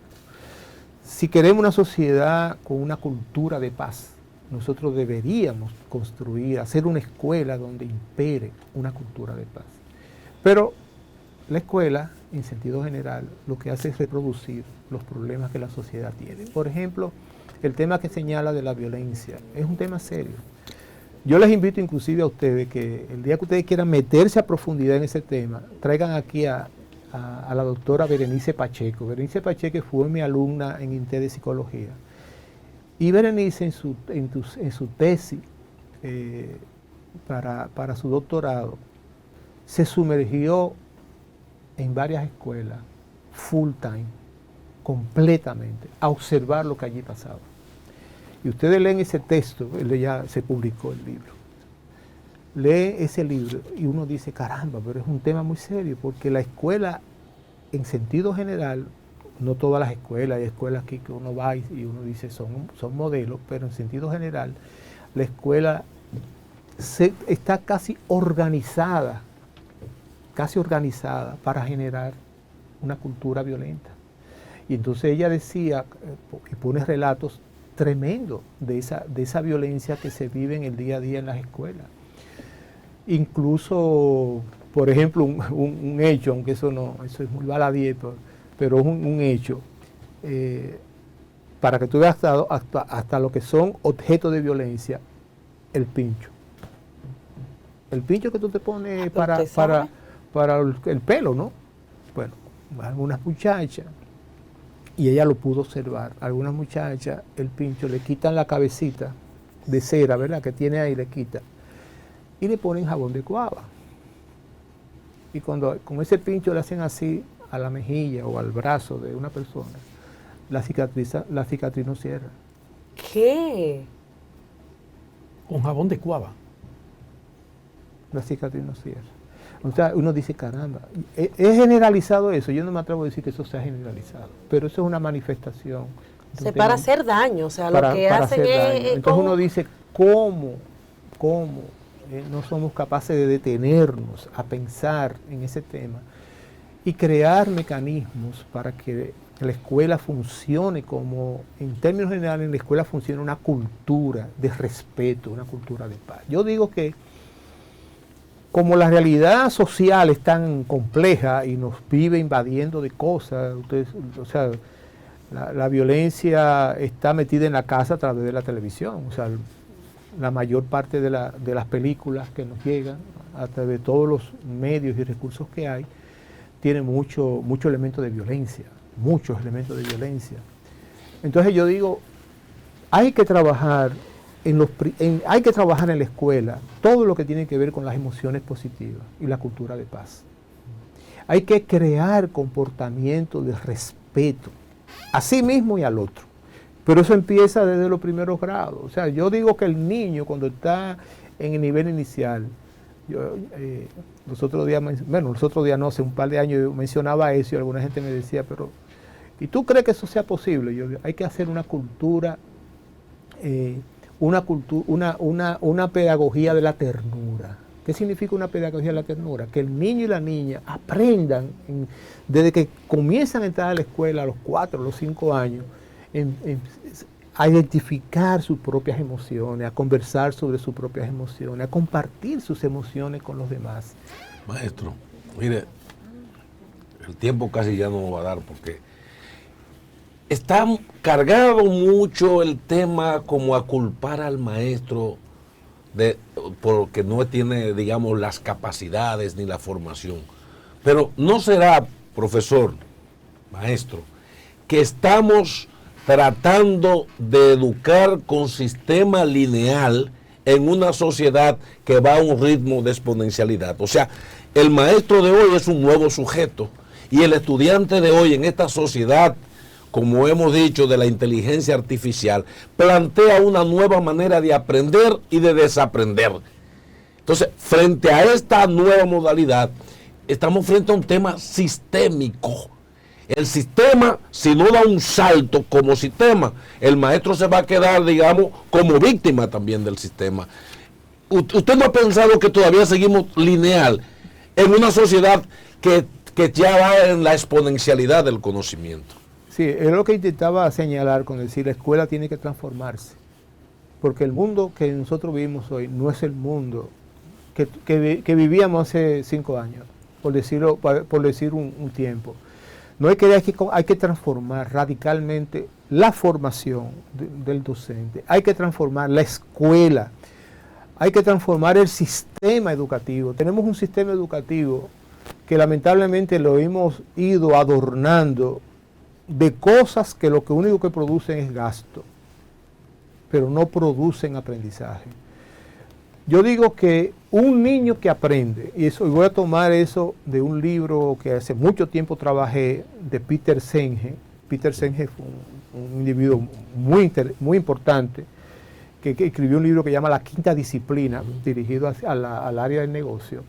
Si queremos una sociedad con una cultura de paz, nosotros deberíamos construir, hacer una escuela donde impere una cultura de paz. Pero la escuela, en sentido general, lo que hace es reproducir los problemas que la sociedad tiene. Por ejemplo, el tema que señala de la violencia es un tema serio. Yo les invito inclusive a ustedes que el día que ustedes quieran meterse a profundidad en ese tema, traigan aquí a la doctora Berenice Pacheco. Berenice Pacheco fue mi alumna en INTE de Psicología. Y Berenice en su tesis para su doctorado se sumergió en varias escuelas, full time, completamente, a observar lo que allí pasaba. Y ustedes leen ese texto, ya se publicó el libro. Lee ese libro y uno dice, caramba, pero es un tema muy serio, porque la escuela, en sentido general, no todas las escuelas, hay escuelas aquí que uno va y uno dice son modelos, pero en sentido general, la escuela está casi organizada para generar una cultura violenta. Y entonces ella decía, y pone relatos tremendos de esa violencia que se vive en el día a día en las escuelas. Incluso, por ejemplo, un hecho, aunque eso es muy baladí, pero es un hecho, para que tú veas hasta lo que son objetos de violencia, el pincho. El pincho que tú te pones para el pelo, ¿no? Bueno, algunas muchachas, y ella lo pudo observar, algunas muchachas, el pincho, le quitan la cabecita de cera, ¿verdad?, que tiene ahí, le quitan, y le ponen jabón de guava. Y cuando con ese pincho le hacen así a la mejilla o al brazo de una persona, la cicatriz no cierra. ¿Qué? Con jabón de guava. La cicatriz no cierra. O sea, uno dice, caramba, ¿es generalizado eso? Yo no me atrevo a decir que eso sea generalizado, pero eso es una manifestación. Para hacer daño, o sea, lo que hacen es... Entonces uno dice, ¿cómo no somos capaces de detenernos a pensar en ese tema y crear mecanismos para que la escuela funcione como, en términos generales, en la escuela funcione una cultura de respeto, una cultura de paz? Yo digo que como la realidad social es tan compleja y nos vive invadiendo de cosas, o sea, la violencia está metida en la casa a través de la televisión, o sea, la mayor parte de las películas que nos llegan a través de todos los medios y recursos que hay, tiene mucho elemento de violencia. muchos elementos de violencia. Entonces yo digo, hay que trabajar hay que trabajar en la escuela todo lo que tiene que ver con las emociones positivas y la cultura de paz. Hay que crear comportamientos de respeto a sí mismo y al otro. Pero eso empieza desde los primeros grados. O sea, yo digo que el niño cuando está en el nivel inicial, los otros días no, hace un par de años yo mencionaba eso y alguna gente me decía, pero ¿y tú crees que eso sea posible? Yo digo, hay que hacer una cultura, una pedagogía de la ternura. ¿Qué significa una pedagogía de la ternura? Que el niño y la niña aprendan desde que comienzan a entrar a la escuela a los 4 o los 5 años a identificar sus propias emociones, a conversar sobre sus propias emociones, a compartir sus emociones con los demás. Maestro, mire, el tiempo casi ya no va a dar porque está cargado mucho el tema como a culpar al maestro porque no tiene, digamos, las capacidades ni la formación. Pero ¿no será, profesor, maestro, que estamos tratando de educar con sistema lineal en una sociedad que va a un ritmo de exponencialidad? O sea, el maestro de hoy es un nuevo sujeto y el estudiante de hoy en esta sociedad, como hemos dicho, de la inteligencia artificial, plantea una nueva manera de aprender y de desaprender. Entonces, frente a esta nueva modalidad, estamos frente a un tema sistémico. El sistema, si no da un salto como sistema, el maestro se va a quedar, digamos, como víctima también del sistema. ¿Usted no ha pensado que todavía seguimos lineal en una sociedad que ya va en la exponencialidad del conocimiento? Sí, es lo que intentaba señalar con decir la escuela tiene que transformarse, porque el mundo que nosotros vivimos hoy no es el mundo que vivíamos hace 5 años, por decir un tiempo. No hay que transformar radicalmente la formación del docente, hay que transformar la escuela, hay que transformar el sistema educativo. Tenemos un sistema educativo que lamentablemente lo hemos ido adornando de cosas que lo único que producen es gasto, pero no producen aprendizaje. Yo digo que un niño que aprende, y voy a tomar eso de un libro que hace mucho tiempo trabajé, de Peter Senge. Peter Senge fue un individuo muy importante, que escribió un libro que llama La Quinta Disciplina, dirigido al área del negocio.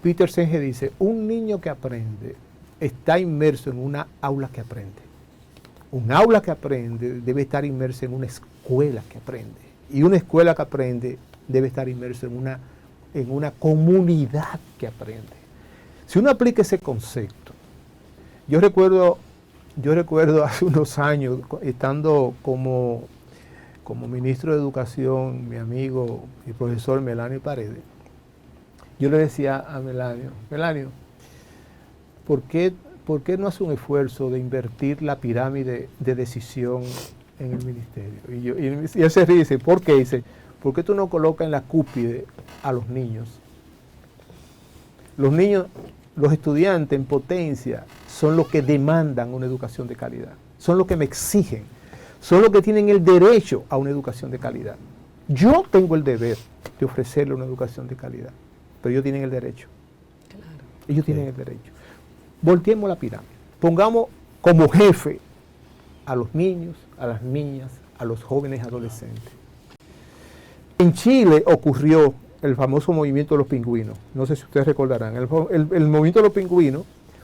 Peter Senge dice, un niño que aprende está inmerso en una aula que aprende. Un aula que aprende debe estar inmerso en una escuela que aprende. Y una escuela que aprende debe estar inmerso en una comunidad que aprende. Si uno aplica ese concepto, yo recuerdo hace unos años, estando como ministro de Educación, mi amigo y profesor Melanio Paredes, yo le decía a Melanio, ¿por qué no hace un esfuerzo de invertir la pirámide de decisión en el ministerio? Y él se ríe y dice, ¿por qué? Dice, ¿por qué tú no colocas en la cúspide a los niños? Los niños, los estudiantes en potencia, son los que demandan una educación de calidad, son los que me exigen, son los que tienen el derecho a una educación de calidad. Yo tengo el deber de ofrecerle una educación de calidad, pero ellos tienen el derecho. Claro. Ellos tienen el derecho. Volteemos la pirámide. Pongamos como jefe a los niños, a las niñas, a los jóvenes adolescentes. En Chile ocurrió el famoso movimiento de los pingüinos. No sé si ustedes recordarán. El movimiento de los pingüinos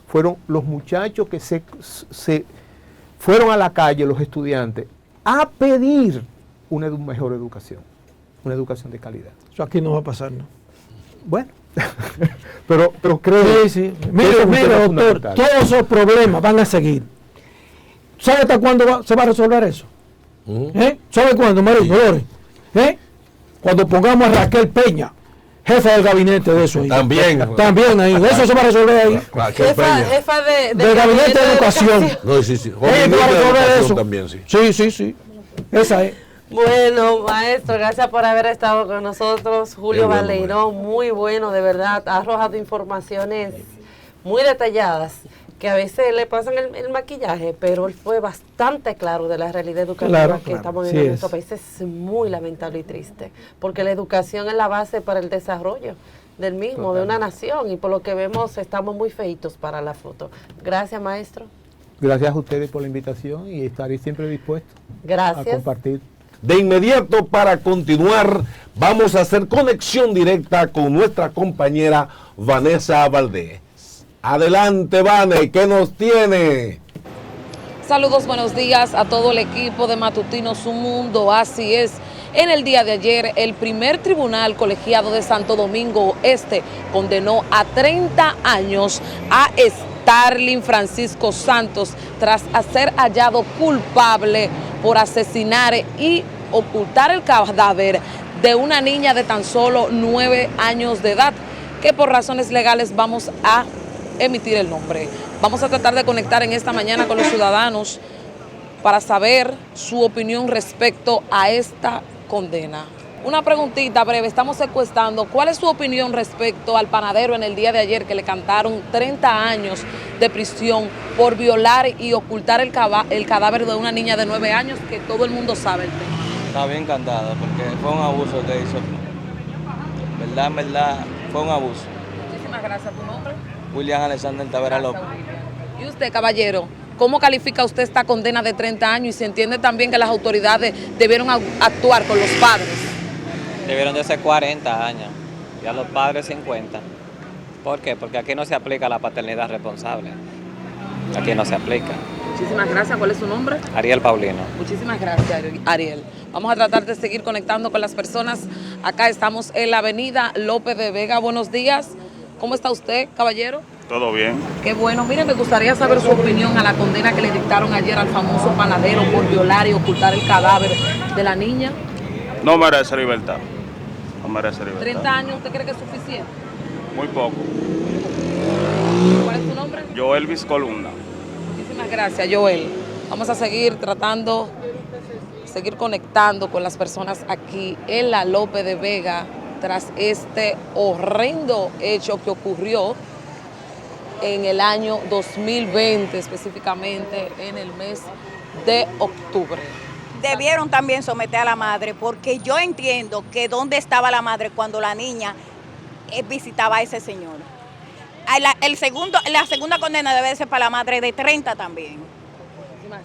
fueron los muchachos que se fueron a la calle, los estudiantes, a pedir una mejor educación, una educación de calidad. Eso aquí no va a pasar, ¿no? Bueno, pero creo... Sí. Mire, doctor, todos esos problemas van a seguir. ¿Sabe hasta cuándo se va a resolver eso? ¿Sabe cuándo, María Dolores? Cuando pongamos a Raquel Peña, jefa del gabinete de eso. También ahí. Eso se va a resolver ahí. Jefa del gabinete de educación. No, sí. Va a resolver eso. También, sí. Sí. Esa es. Bueno, maestro, gracias por haber estado con nosotros. Julio Baleirón, muy bueno, de verdad. Ha arrojado informaciones muy detalladas que a veces le pasan el maquillaje, pero él fue bastante claro de la realidad educativa que estamos viviendo en nuestro país. Es muy lamentable y triste, porque la educación es la base para el desarrollo del mismo, de una nación, y por lo que vemos estamos muy feitos para la foto. Gracias, maestro. Gracias a ustedes por la invitación y estaré siempre dispuesto a compartir. De inmediato, para continuar, vamos a hacer conexión directa con nuestra compañera Vanessa Valdés. Adelante, Vane, ¿qué nos tiene? Saludos, buenos días a todo el equipo de Matutino Su Mundo. Así es, en el día de ayer, el primer tribunal colegiado de Santo Domingo Este condenó a 30 años a Starling Francisco Santos tras ser hallado culpable por asesinar y ocultar el cadáver de una niña de tan solo 9 años de edad, que por razones legales vamos a emitir el nombre. Vamos a tratar de conectar en esta mañana con los ciudadanos para saber su opinión respecto a esta condena. Una preguntita breve, estamos secuestrando. ¿Cuál es su opinión respecto al panadero en el día de ayer que le cantaron 30 años de prisión por violar y ocultar el cadáver de una niña de 9 años, que todo el mundo sabe el tema? Está bien cantada porque fue un abuso que hizo. En verdad, fue un abuso. Muchísimas gracias. ¿Tu nombre? William Alexander Tavera López. Y usted, caballero, ¿cómo califica usted esta condena de 30 años y se entiende también que las autoridades debieron actuar con los padres? Debieron de ser 40 años y a los padres 50. ¿Por qué? Porque aquí no se aplica la paternidad responsable. Aquí no se aplica. Muchísimas gracias. ¿Cuál es su nombre? Ariel Paulino. Muchísimas gracias, Ariel. Vamos a tratar de seguir conectando con las personas. Acá estamos en la avenida López de Vega. Buenos días. ¿Cómo está usted, caballero? Todo bien. Qué bueno. Mire, me gustaría saber su opinión a la condena que le dictaron ayer al famoso panadero por violar y ocultar el cadáver de la niña. No merece libertad. No merece libertad. 30 años, ¿usted cree que es suficiente? Muy poco. ¿Cuál es su nombre? Joelvis Columna. Muchísimas gracias, Joel. Vamos a seguir seguir conectando con las personas aquí en la López de Vega tras este horrendo hecho que ocurrió en el año 2020, específicamente en el mes de octubre. Debieron también someter a la madre, porque yo entiendo que dónde estaba la madre cuando la niña visitaba a ese señor. La segunda condena debe ser para la madre de 30 también,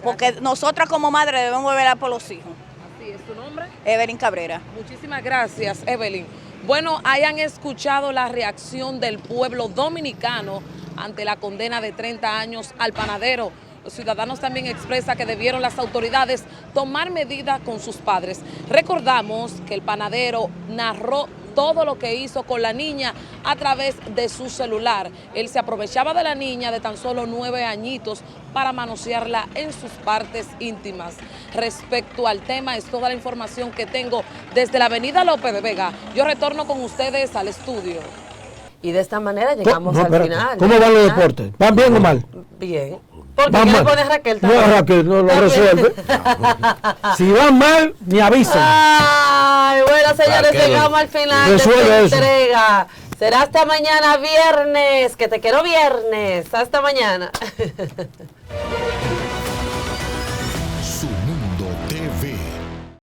porque nosotras como madre debemos velar por los hijos. Así es. ¿Tu nombre? Evelyn Cabrera. Muchísimas gracias, Evelyn. Bueno, hayan escuchado la reacción del pueblo dominicano ante la condena de 30 años al panadero. Los ciudadanos también expresan que debieron las autoridades tomar medidas con sus padres. Recordamos que el panadero narró todo lo que hizo con la niña a través de su celular. Él se aprovechaba de la niña de tan solo 9 añitos para manosearla en sus partes íntimas. Respecto al tema, es toda la información que tengo desde la avenida López de Vega. Yo retorno con ustedes al estudio. Y de esta manera llegamos al final. ¿Cómo van los deportes? ¿Van bien o mal? Bien. ¿Por qué le pone Raquel también? No, Raquel no lo resuelve. Si van mal, ni avisan. Ay, bueno, señores, Raquel, llegamos al final de resuelve esta entrega. Será hasta mañana viernes, que te quiero viernes. Hasta mañana.